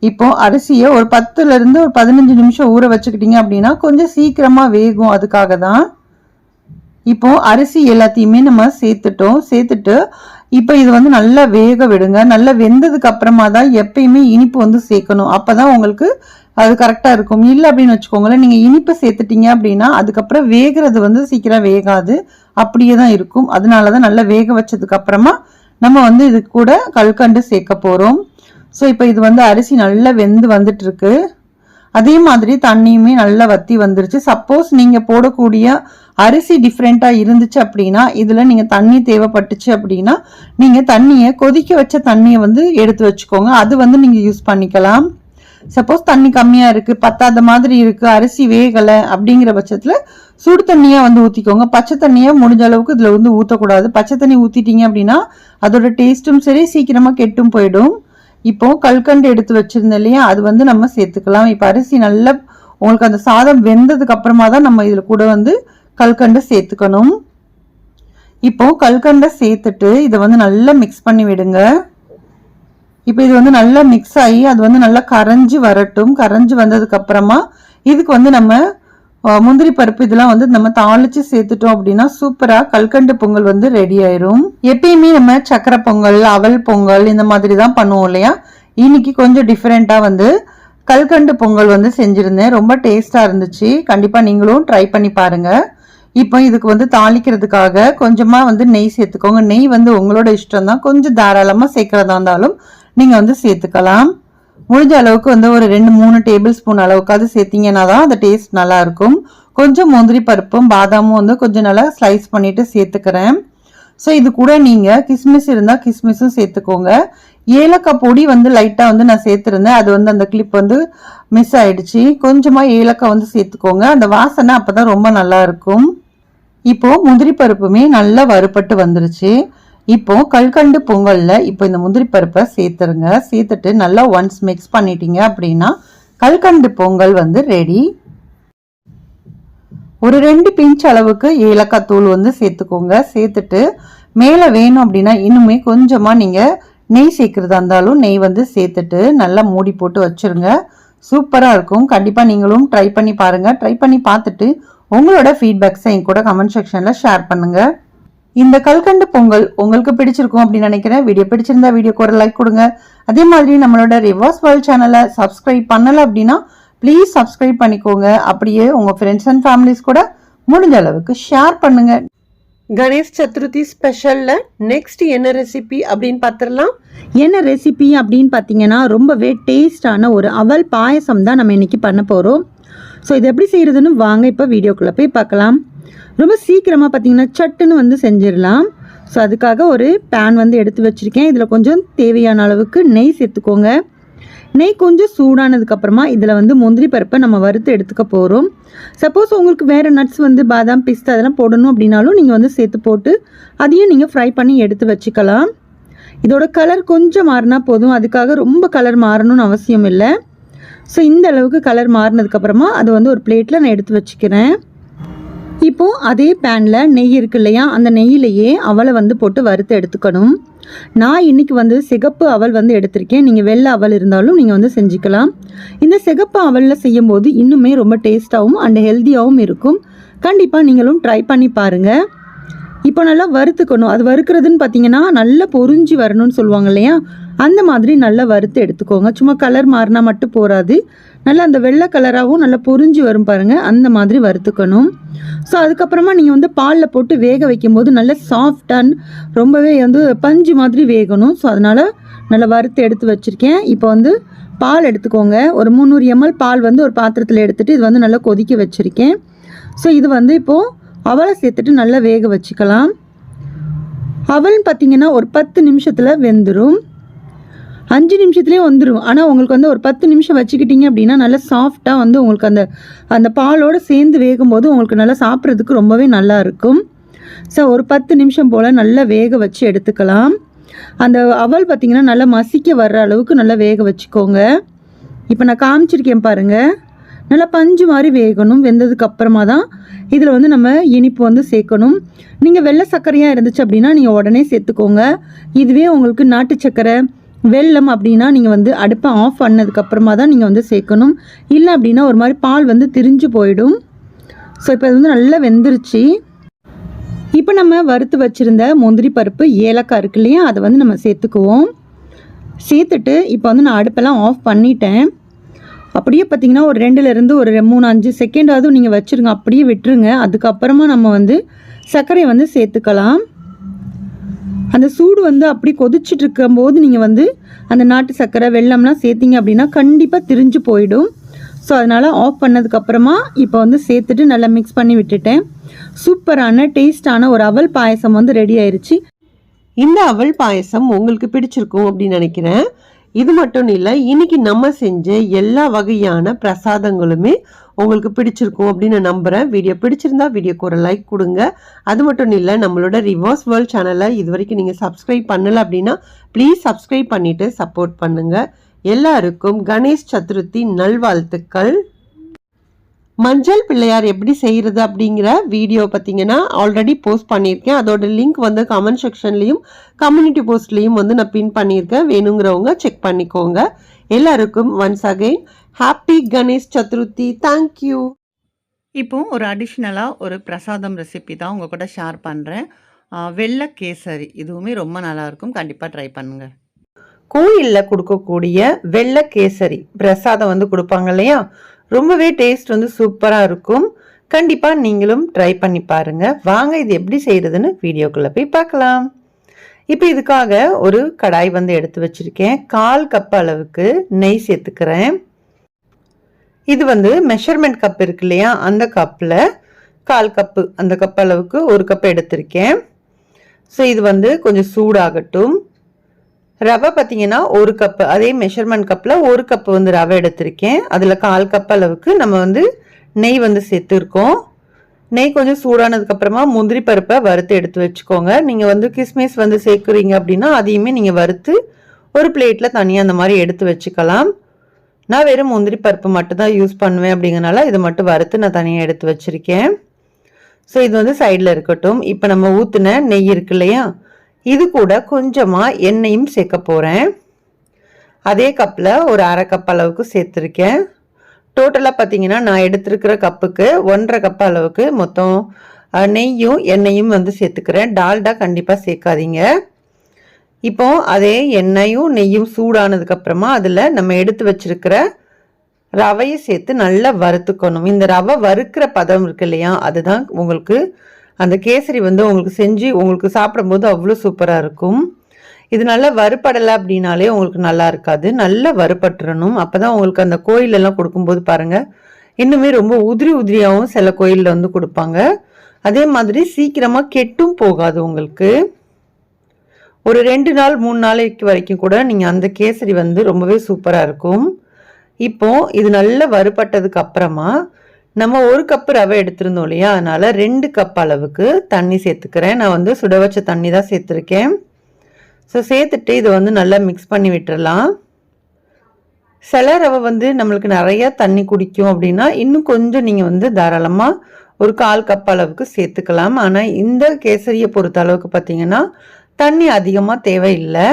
இப்போ அரிசியை ஒரு 10ல இருந்து ஒரு 15 நிமிஷம் ஊற வச்சுக்கிட்டீங்க அப்படின்னா கொஞ்சம் சீக்கிரமா வேகும். அதுக்காக தான் இப்போ அரிசி எல்லாத்தையுமே நம்ம சேர்த்துட்டு இப்போ இது வந்து நல்லா வேக விடுங்க. நல்லா வெந்ததுக்கு அப்புறமா தான் எப்பயுமே இனிப்பு வந்து சேர்க்கணும். அப்பதான் உங்களுக்கு அது கரெக்டா இருக்கும். இல்லை அப்படின்னு வச்சுக்கோங்களேன், நீங்க இனிப்பு சேர்த்துட்டீங்க அப்படின்னா அதுக்கப்புறம் வேகிறது வந்து சீக்கிரம் வேகாது, அப்படியே தான் இருக்கும். அதனாலதான் நல்லா வேக வச்சதுக்கு அப்புறமா நம்ம வந்து இது கூட கல்கண்டு சேர்க்க போறோம். ஸோ இப்போ இது வந்து அரிசி நல்லா வெந்து வந்துட்டு இருக்கு. அதே மாதிரி தண்ணியுமே நல்லா வத்தி வந்துருச்சு. சப்போஸ் நீங்க போடக்கூடிய அரிசி டிஃப்ரெண்டா இருந்துச்சு அப்படின்னா இதுல நீங்க தண்ணி தேவைப்பட்டுச்சு அப்படின்னா நீங்க தண்ணியை கொதிக்க வச்ச தண்ணியை வந்து எடுத்து வச்சுக்கோங்க. அது வந்து நீங்க யூஸ் பண்ணிக்கலாம். சப்போஸ் தண்ணி கம்மியா இருக்கு, பத்தாத மாதிரி இருக்கு, அரிசி வேகலை அப்படிங்கிற பட்சத்துல சுடு தண்ணியா வந்து ஊத்திக்கோங்க. பச்சை தண்ணியா முடிஞ்ச அளவுக்கு இதுல வந்து ஊற்றக்கூடாது. பச்சை தண்ணி ஊத்திட்டீங்க அப்படின்னா அதோட டேஸ்ட்டும் சரி சீக்கிரமா கெட்டும் போயிடும். இப்போ கல்கண்டு எடுத்து வச்சிருந்தோம் இல்லையா, அது வந்து நம்ம சேர்த்துக்கலாம். இப்போ அரிசி நல்லா உங்களுக்கு அந்த சாதம் வெந்ததுக்கு அப்புறமா தான் நம்ம இதுல கூட வந்து கல்கண்டு சேர்த்துக்கணும். இப்போ கல்கண்டை சேர்த்துட்டு இதை வந்து நல்லா மிக்ஸ் பண்ணி விடுங்க. இப்போ இது வந்து நல்லா மிக்ஸ் ஆகி அது வந்து நல்லா கரைஞ்சி வரட்டும். கரைஞ்சி வந்ததுக்கு அப்புறமா இதுக்கு வந்து நம்ம முந்திரி பருப்பு இதெல்லாம் வந்து நம்ம தாளிச்சு சேர்த்துட்டோம் அப்படின்னா சூப்பரா கல்கண்டு பொங்கல் வந்து ரெடி ஆயிரும். எப்பயுமே நம்ம சக்கரை பொங்கல், அவல் பொங்கல் இந்த மாதிரி தான் பண்ணுவோம் இல்லையா. இன்னைக்கு கொஞ்சம் டிஃப்ரெண்டா வந்து கல்கண்டு பொங்கல் வந்து செஞ்சிருந்தேன். ரொம்ப டேஸ்டா இருந்துச்சு. கண்டிப்பா நீங்களும் ட்ரை பண்ணி பாருங்க. இப்போ இதுக்கு வந்து தாளிக்கிறதுக்காக கொஞ்சமா வந்து நெய் சேர்த்துக்கோங்க. நெய் வந்து உங்களோட இஷ்டம் தான், கொஞ்சம் தாராளமா சேர்க்கறதா இருந்தாலும் நீங்க வந்து சேர்த்துக்கலாம். முடிஞ்ச அளவுக்கு வந்து ஒரு 2-3 டேபிள் ஸ்பூன் அளவுக்காவது சேர்த்தீங்கன்னா தான் அந்த டேஸ்ட் நல்லா இருக்கும். கொஞ்சம் முந்திரி பருப்பும் பாதாமும் வந்து கொஞ்சம் நல்லா ஸ்லைஸ் பண்ணிட்டு சேர்த்துக்கிறேன். ஸோ இது கூட நீங்க கிஸ்மிஸ் இருந்தா கிஸ்மிஸும் சேர்த்துக்கோங்க. ஏலக்காய் பொடி வந்து லைட்டா வந்து நான் சேர்த்திருந்தேன், அது வந்து அந்த கிளிப் வந்து மிஸ் ஆயிடுச்சு. கொஞ்சமா ஏலக்காய் வந்து சேர்த்துக்கோங்க, அந்த வாசனை அப்பதான் ரொம்ப நல்லா இருக்கும். இப்போ முந்திரி பருப்புமே நல்லா வறுபட்டு வந்துருச்சு. இப்போ கல்கண்டு பொங்கல்ல இப்போ இந்த முந்திரி பருப்பை சேர்த்துருங்க. சேர்த்துட்டு நல்லா ஒன்ஸ் மிக்ஸ் பண்ணிட்டீங்க அப்படின்னா கல்கண்டு பொங்கல் வந்து ரெடி. ஒரு 2 பிஞ்ச் அளவுக்கு ஏலக்காய் தூள் வந்து சேர்த்துக்கோங்க. சேர்த்துட்டு மேலே வேணும் அப்படின்னா இன்னுமே கொஞ்சமா நீங்க நெய் சேர்க்கறதா இருந்தாலும் நெய் வந்து சேர்த்துட்டு நல்லா மூடி போட்டு வச்சிருங்க. சூப்பரா இருக்கும். கண்டிப்பா நீங்களும் ட்ரை பண்ணி பாருங்க. ட்ரை பண்ணி பார்த்துட்டு உங்களோட ஃபீட்பேக்ஸை என் கூட கமெண்ட் செக்ஷன்ல ஷேர் பண்ணுங்க. இந்த கல்கண்டு பொங்கல் உங்களுக்கு பிடிச்சிருக்கும் அப்படின்னு நினைக்கிறேன். வீடியோ பிடிச்சிருந்தா வீடியோக்கு ஒரு லைக் கொடுங்க. அதே மாதிரி நம்மளோட ரிவர்ஸ் வேர்ல்ட் சேனலை சப்ஸ்கிரைப் பண்ணல அப்படின்னா ப்ளீஸ் சப்ஸ்கிரைப் பண்ணிக்கோங்க. அப்படியே உங்க ஃப்ரெண்ட்ஸ் அண்ட் ஃபேமிலிஸ் கூட முடிஞ்ச அளவுக்கு ஷேர் பண்ணுங்க. கணேஷ் சதுர்த்தி ஸ்பெஷல்ல நெக்ஸ்ட் என்ன ரெசிபி அப்படின்னு பார்த்துடலாம். என்ன ரெசிபி அப்படின்னு பார்த்தீங்கன்னா ரொம்பவே டேஸ்டான ஒரு அவல் பாயசம் தான் நம்ம இன்னைக்கு பண்ண போகிறோம். ஸோ இது எப்படி செய்யறதுன்னு வாங்க இப்போ வீடியோக்குள்ளே போய் பார்க்கலாம். ரொம்ப சீக்கிரமாக பார்த்தீங்கன்னா சட்டுன்னு வந்து செஞ்சிடலாம். ஸோ அதுக்காக ஒரு பேன் வந்து எடுத்து வச்சுருக்கேன். இதில் கொஞ்சம் தேவையான அளவுக்கு நெய் சேர்த்துக்கோங்க. நெய் கொஞ்சம் சூடானதுக்கப்புறமா இதில் வந்து முந்திரி பருப்பை நம்ம வறுத்து எடுத்துக்க போகிறோம். சப்போஸ் உங்களுக்கு வேறு நட்ஸ் வந்து பாதாம், பிஸ்தா அதெல்லாம் போடணும் அப்படின்னாலும் நீங்கள் வந்து சேர்த்து போட்டு அதையும் நீங்கள் ஃப்ரை பண்ணி எடுத்து வச்சுக்கலாம். இதோட கலர் கொஞ்சம் மாறினா போதும், அதுக்காக ரொம்ப கலர் மாறணும்னு அவசியம் இல்லை. ஸோ இந்த அளவுக்கு கலர் மாறினதுக்கப்புறமா அது வந்து ஒரு பிளேட்டில் நான் எடுத்து வச்சுக்கிறேன். இப்போது அதே பேனில் நெய் இருக்கு இல்லையா, அந்த நெய்யிலேயே அவலை வந்து போட்டு வறுத்து எடுத்துக்கணும். நான் இன்றைக்கி வந்து சிகப்பு அவல் வந்து எடுத்திருக்கேன். நீங்கள் வெள்ளை அவல் இருந்தாலும் நீங்கள் வந்து செஞ்சுக்கலாம். இந்த சிகப்பு அவலில் செய்யும்போது இன்னுமே ரொம்ப டேஸ்ட்டாகவும் அண்ட் ஹெல்த்தியாகவும் இருக்கும். கண்டிப்பாக நீங்களும் ட்ரை பண்ணி பாருங்கள். இப்போ நல்லா வறுத்துக்கணும். அது வறுக்கிறதுன்னு பார்த்தீங்கன்னா நல்லா பொரிஞ்சு வரணும்னு சொல்லுவாங்க இல்லையா, அந்த மாதிரி நல்லா வறுத்து எடுத்துக்கோங்க. சும்மா கலர் மாறினா மட்டும் போகாது, நல்லா அந்த வெள்ளை கலராகவும் நல்லா பொரிஞ்சு வரும் பாருங்கள், அந்த மாதிரி வறுத்துக்கணும். ஸோ அதுக்கப்புறமா நீங்கள் வந்து பாலில் போட்டு வேக வைக்கும்போது நல்லா சாஃப்டாக ரொம்பவே வந்து பஞ்சு மாதிரி வேகணும். ஸோ அதனால் நல்லா வறுத்து எடுத்து வச்சுருக்கேன். இப்போ வந்து பால் எடுத்துக்கோங்க. ஒரு 300 ml பால் வந்து ஒரு பாத்திரத்தில் எடுத்துகிட்டு இது வந்து நல்லா கொதிக்க வச்சுருக்கேன். ஸோ இது வந்து இப்போது அவலை சேர்த்துட்டு நல்லா வேக வச்சுக்கலாம். அவல்னு பார்த்தீங்கன்னா ஒரு 10 நிமிஷத்தில் வெந்துடும். 5 நிமிஷத்துலேயே வந்துடும். ஆனால் உங்களுக்கு வந்து ஒரு 10 நிமிஷம் வச்சுக்கிட்டிங்க அப்படின்னா நல்லா சாஃப்டாக வந்து உங்களுக்கு அந்த பாலோடு சேர்ந்து வேகும்போது உங்களுக்கு நல்லா சாப்பிட்றதுக்கு ரொம்பவே நல்லா இருக்கும். ஸோ ஒரு 10 நிமிஷம் போல் நல்லா வேக வச்சு எடுத்துக்கலாம். அந்த அவல் பார்த்திங்கன்னா நல்லா மசிக்க வர்ற அளவுக்கு நல்லா வேக வச்சுக்கோங்க. இப்போ நான் காமிச்சிருக்கேன் பாருங்கள், நல்லா பஞ்சு மாதிரி வேகணும். வெந்ததுக்கு அப்புறமா தான் இதில் வந்து நம்ம இனிப்பு வந்து சேர்க்கணும். நீங்கள் வெள்ளை சர்க்கரையாக இருந்துச்சு அப்படின்னா நீங்கள் உடனே சேர்த்துக்கோங்க. இதுவே உங்களுக்கு நாட்டு சர்க்கரை, வெல்லம் அப்படின்னா நீங்கள் வந்து அடுப்பை ஆஃப் பண்ணதுக்கப்புறமா தான் நீங்கள் வந்து சேர்க்கணும். இல்லை அப்படின்னா ஒரு மாதிரி பால் வந்து திரிஞ்சு போயிடும். ஸோ இப்போ இது வந்து நல்லா வெந்துருச்சு. இப்போ நம்ம வறுத்து வச்சுருந்த முந்திரி பருப்பு ஏலக்காய் இருக்கு இல்லையா, அதை வந்து நம்ம சேர்த்துக்குவோம். சேர்த்துட்டு இப்போ வந்து நான் அடுப்பெல்லாம் ஆஃப் பண்ணிட்டேன். அப்படியே பார்த்திங்கன்னா ஒரு 2லேருந்து ஒரு 3-5 செகண்டாவது நீங்கள் வச்சுருங்க, அப்படியே விட்டுருங்க. அதுக்கப்புறமா நம்ம வந்து சர்க்கரையை வந்து சேர்த்துக்கலாம். அந்த சூடு வந்து அப்படி கொதிச்சுட்டு இருக்கும்போது நீங்கள் வந்து அந்த நாட்டு சர்க்கரை வெல்லம்லாம் சேர்த்திங்க அப்படின்னா கண்டிப்பாக திரிஞ்சு போயிடும். ஸோ அதனால் ஆஃப் பண்ணதுக்கப்புறமா இப்போ வந்து சேர்த்துட்டு நல்லா மிக்ஸ் பண்ணி விட்டுட்டேன். சூப்பரான டேஸ்டான ஒரு அவல் பாயசம் வந்து ரெடி ஆயிடுச்சு. இந்த அவல் பாயசம் உங்களுக்கு பிடிச்சிருக்கும் அப்படின்னு நினைக்கிறேன். இது மட்டும் இல்லை, இன்னைக்கு நம்ம செஞ்ச எல்லா வகையான பிரசாதங்களுமே உங்களுக்கு பிடிச்சிருக்கும் அப்படின்னு நான் நம்புகிறேன். வீடியோ பிடிச்சிருந்தா வீடியோக்கு ஒரு லைக் கொடுங்க. அது மட்டும் இல்லை, நம்மளோட ரிவாஸ் வேர்ல்ட் சேனலை இது வரைக்கும் நீங்கள் சப்ஸ்கிரைப் பண்ணலை அப்படின்னா ப்ளீஸ் சப்ஸ்கிரைப் பண்ணிவிட்டு சப்போர்ட் பண்ணுங்கள். எல்லாருக்கும் கணேஷ் சதுர்த்தி நல்வாழ்த்துக்கள். மஞ்சள் பிள்ளையார் எப்படி செய்கிறது அப்படிங்கிற வீடியோ பார்த்தீங்கன்னா ஆல்ரெடி போஸ்ட் பண்ணியிருக்கேன். அதோட லிங்க் வந்து கமெண்ட் செக்ஷன்லேயும் கம்யூனிட்டி போஸ்ட்லேயும் வந்து நான் பின் பண்ணியிருக்கேன். வேணுங்கிறவங்க செக் பண்ணிக்கோங்க. எல்லாருக்கும் once again happy Ganesh Chaturthi. Thank you. இப்போ ஒரு அடிஷ்னலாக ஒரு பிரசாதம் ரெசிபி தான் உங்கள் கூட ஷேர் பண்ணுறேன். வெள்ளை கேசரி, இதுவுமே ரொம்ப நல்லாயிருக்கும், கண்டிப்பாக ட்ரை பண்ணுங்கள். கோயிலில் கொடுக்கக்கூடிய வெள்ளை கேசரி பிரசாதம் வந்து கொடுப்பாங்க இல்லையா, ரொம்பவே டேஸ்ட் வந்து சூப்பராக இருக்கும். கண்டிப்பாக நீங்களும் ட்ரை பண்ணி பாருங்கள். வாங்க இது எப்படி செய்கிறதுன்னு வீடியோக்குள்ளே போய் பார்க்கலாம். இப்போ இதுக்காக ஒரு கடாய் வந்து எடுத்து வச்சுருக்கேன். 1/4 கப் அளவுக்கு நெய் சேர்த்துக்கிறேன். இது வந்து மெஷர்மெண்ட் கப் இருக்கு இல்லையா, அந்த கப்பில் 1/4 கப்பு, அந்த கப் அளவுக்கு 1 கப் எடுத்திருக்கேன். ஸோ இது வந்து கொஞ்சம் சூடாகட்டும். ரவை பார்த்தீங்கன்னா 1 கப்பு, அதே மெஷர்மெண்ட் கப்பில் 1 கப்பு வந்து ரவை எடுத்திருக்கேன். அதில் 1/4 கப் அளவுக்கு நம்ம வந்து நெய் வந்து சேர்த்துருக்கோம். நெய் கொஞ்சம் சூடானதுக்கப்புறமா முந்திரி பருப்பை வறுத்து எடுத்து வச்சுக்கோங்க. நீங்கள் வந்து கிஸ்மிஸ் வந்து சேர்க்குறீங்க அப்படின்னா அதையுமே நீங்கள் வறுத்து ஒரு பிளேட்டில் தனியாக அந்த மாதிரி எடுத்து வச்சுக்கலாம். நான் வெறும் முந்திரி பருப்பு மட்டும் தான் யூஸ் பண்ணுவேன் அப்படிங்கிறனால இதை மட்டும் வறுத்து நான் தனியாக எடுத்து வச்சுருக்கேன். ஸோ இது வந்து சைடில் இருக்கட்டும். இப்போ நம்ம ஊற்றின நெய் இருக்கு இல்லையா, இது கூட கொஞ்சமாக எண்ணெயும் சேர்க்க போகிறேன். அதே கப்பில் ஒரு 1/2 கப் அளவுக்கு சேர்த்துருக்கேன். டோட்டலாக பார்த்தீங்கன்னா நான் எடுத்துருக்கிற கப்புக்கு 1/2 கப் அளவுக்கு மொத்தம் நெய்யும் எண்ணெயும் வந்து சேர்த்துக்கிறேன். டால்டா கண்டிப்பாக சேர்க்காதீங்க. இப்போ அதே எண்ணெயும் நெய்யும் சூடானதுக்கப்புறமா அதில் நம்ம எடுத்து வச்சிருக்கிற ரவையை சேர்த்து நல்லா வறுத்துக்கணும். இந்த ரவை வறுக்கிற பதம் இருக்கு இல்லையா, அதுதான் உங்களுக்கு அந்த கேசரி வந்து உங்களுக்கு செஞ்சு உங்களுக்கு சாப்பிடும்போது அவ்வளோ சூப்பராக இருக்கும். இது நல்லா வறுப்படலை அப்படின்னாலே உங்களுக்கு நல்லா இருக்காது. நல்லா வறுப்பட்டுறணும். அப்போ தான் உங்களுக்கு அந்த கோயிலெல்லாம் கொடுக்கும்போது பாருங்கள், இன்னுமே ரொம்ப உதிரி உதிரியாகவும் சில கோயிலில் வந்து கொடுப்பாங்க. அதே மாதிரி சீக்கிரமாக கெட்டும் போகாது. உங்களுக்கு ஒரு 2 நாள் 3 நாளைக்கு வரைக்கும் கூட நீங்கள் அந்த கேசரி வந்து ரொம்பவே சூப்பராக இருக்கும். இப்போ இது நல்லா வறுப்பட்டதுக்கு அப்புறமா நம்ம 1 கப்பு ரவை எடுத்திருந்தோம் இல்லையா, அதனால் 2 கப் அளவுக்கு தண்ணி சேர்த்துக்கிறேன். நான் வந்து சுட வச்ச தண்ணி தான் சேர்த்துருக்கேன். ஸோ சேர்த்துட்டு இதை வந்து நல்லா மிக்ஸ் பண்ணி விட்டுடலாம். சில ரவை வந்து நம்மளுக்கு நிறையா தண்ணி குடிக்கும் அப்படின்னா இன்னும் கொஞ்சம் நீங்கள் வந்து தாராளமாக ஒரு 1/4 கப் அளவுக்கு சேர்த்துக்கலாம். ஆனால் இந்த கேசரியை பொறுத்த அளவுக்கு பார்த்தீங்கன்னா தண்ணி அதிகமாக தேவையில்லை.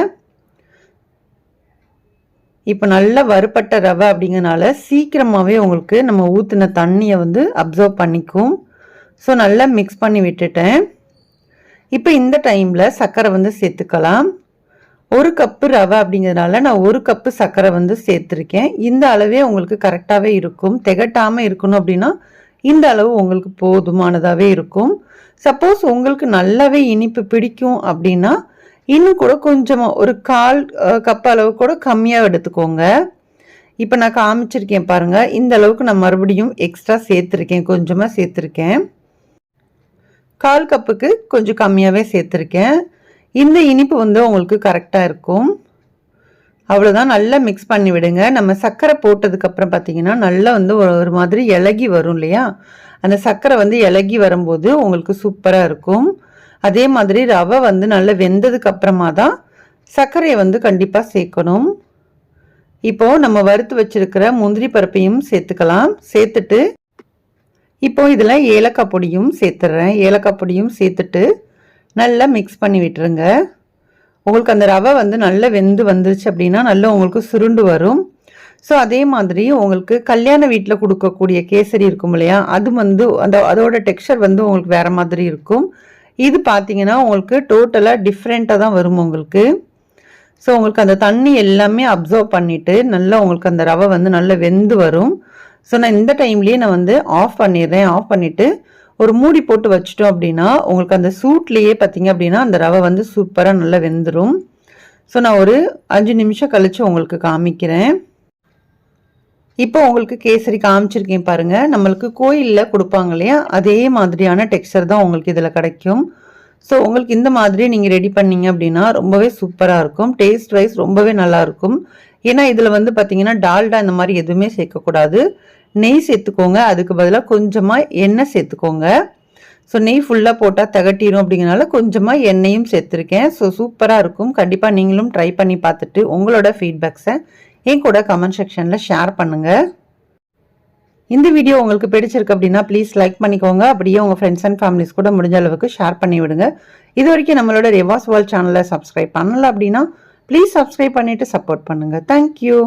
இப்போ நல்லா வறுப்பட்ட ரவை அப்படிங்கிறனால சீக்கிரமாகவே உங்களுக்கு நம்ம ஊற்றின தண்ணியை வந்து அப்சர்வ் பண்ணிக்கும். ஸோ நல்லா மிக்ஸ் பண்ணி விட்டுட்டேன். இப்போ இந்த டைமில் சர்க்கரை வந்து சேர்த்துக்கலாம். 1 கப்பு ரவை அப்படிங்கிறதுனால நான் 1 கப்பு சர்க்கரை வந்து சேர்த்துருக்கேன். இந்த அளவே உங்களுக்கு கரெக்டாகவே இருக்கும். திகட்டாமல் இருக்கணும் அப்படின்னா இந்த அளவு உங்களுக்கு போதுமானதாகவே இருக்கும். சப்போஸ் உங்களுக்கு நல்லாவே இனிப்பு பிடிக்கும் அப்படின்னா இன்னும் கூட கொஞ்சமாக ஒரு 1/4 கப் அளவு கூட கம்மியாக எடுத்துக்கோங்க. இப்போ நான் காமிச்சிருக்கேன் பாருங்கள், இந்த அளவுக்கு நான் மறுபடியும் எக்ஸ்ட்ரா சேர்த்துருக்கேன், கொஞ்சமாக சேர்த்துருக்கேன். 1/4 கப்புக்கு கொஞ்சம் கம்மியாகவே சேர்த்துருக்கேன். இந்த இனிப்பு வந்து உங்களுக்கு கரெக்டாக இருக்கும். அவ்வளோதான். நல்லா மிக்ஸ் பண்ணி விடுங்க. நம்ம சர்க்கரை போட்டதுக்கப்புறம் பார்த்தீங்கன்னா நல்லா வந்து ஒரு மாதிரி இலகி வரும் இல்லையா, அந்த சர்க்கரை வந்து இலகி வரும்போது உங்களுக்கு சூப்பராக இருக்கும். அதே மாதிரி ரவை வந்து நல்லா வெந்ததுக்கு அப்புறமா தான் சர்க்கரையை வந்து கண்டிப்பாக சேர்க்கணும். இப்போது நம்ம வறுத்து வச்சிருக்கிற முந்திரி பருப்பையும் சேர்த்துக்கலாம். சேர்த்துட்டு இப்போ இதில் ஏலக்காய் பொடியும் சேர்த்துட்றேன். ஏலக்காய் பொடியும் சேர்த்துட்டு நல்லா மிக்ஸ் பண்ணி விட்டுருங்க. உங்களுக்கு அந்த ரவை வந்து நல்லா வெந்து வந்துருச்சு அப்படின்னா நல்லா உங்களுக்கு சுருண்டு வரும். ஸோ அதே மாதிரி உங்களுக்கு கல்யாண வீட்டில் கொடுக்கக்கூடிய கேசரி இருக்கும் இல்லையா, அது வந்து அதோட டெக்ஸ்சர் வந்து உங்களுக்கு வேறு மாதிரி இருக்கும். இது பார்த்தீங்கன்னா உங்களுக்கு டோட்டலாக டிஃப்ரெண்ட்டாக தான் வரும் உங்களுக்கு. ஸோ உங்களுக்கு அந்த தண்ணி எல்லாமே அப்சர்வ் பண்ணிவிட்டு நல்லா உங்களுக்கு அந்த ரவை வந்து நல்லா வெந்து வரும். ஸோ நான் இந்த டைம்லேயே நான் வந்து ஆஃப் பண்ணிடுறேன். ஆஃப் பண்ணிவிட்டு ஒரு மூடி போட்டு வச்சிட்டோம் அப்படின்னா உங்களுக்கு அந்த சூட்லேயே பார்த்தீங்க அப்படின்னா அந்த ரவை வந்து சூப்பராக நல்லா வெந்துடும். ஸோ நான் ஒரு 5 நிமிஷம் கழித்து உங்களுக்கு காமிக்கிறேன். இப்போ உங்களுக்கு கேசரி காமிச்சிருக்கேன் பாருங்கள். நம்மளுக்கு கோயிலில் கொடுப்பாங்க இல்லையா, அதே மாதிரியான டெக்ஸ்சர் தான் உங்களுக்கு இதில் கிடைக்கும். ஸோ உங்களுக்கு இந்த மாதிரி நீங்கள் ரெடி பண்ணீங்க அப்படின்னா ரொம்பவே சூப்பராக இருக்கும். டேஸ்ட் வைஸ் ரொம்பவே நல்லாயிருக்கும். ஏன்னா இதில் வந்து பார்த்தீங்கன்னா டால்டா இந்த மாதிரி எதுவுமே சேர்க்கக்கூடாது. நெய் சேர்த்துக்கோங்க. அதுக்கு பதிலாக கொஞ்சமாக எண்ணெய் சேர்த்துக்கோங்க. ஸோ நெய் ஃபுல்லாக போட்டால் திகட்டிடும் அப்படிங்கிறனால கொஞ்சமாக எண்ணெயும் சேர்த்துருக்கேன். ஸோ சூப்பராக இருக்கும். கண்டிப்பாக நீங்களும் ட்ரை பண்ணி பார்த்துட்டு உங்களோட ஃபீட்பேக்ஸை என் கூட கமெண்ட் செக்ஷனில் ஷேர் பண்ணுங்கள். இந்த வீடியோ உங்களுக்கு பிடிச்சிருக்கு அப்படின்னா ப்ளீஸ் லைக் பண்ணிக்கோங்க. அப்படியே உங்கள் ஃப்ரெண்ட்ஸ் அண்ட் ஃபேமிலிஸ் கூட முடிஞ்ச அளவுக்கு ஷேர் பண்ணி விடுங்க. இது வரைக்கும் நம்மளோட ரிவாஸ் வேர்ல்ட் சேனலை சப்ஸ்கிரைப் பண்ணல அப்படின்னா ப்ளீஸ் சப்ஸ்கிரைப் பண்ணிவிட்டு சப்போர்ட் பண்ணுங்கள். தேங்க்யூ.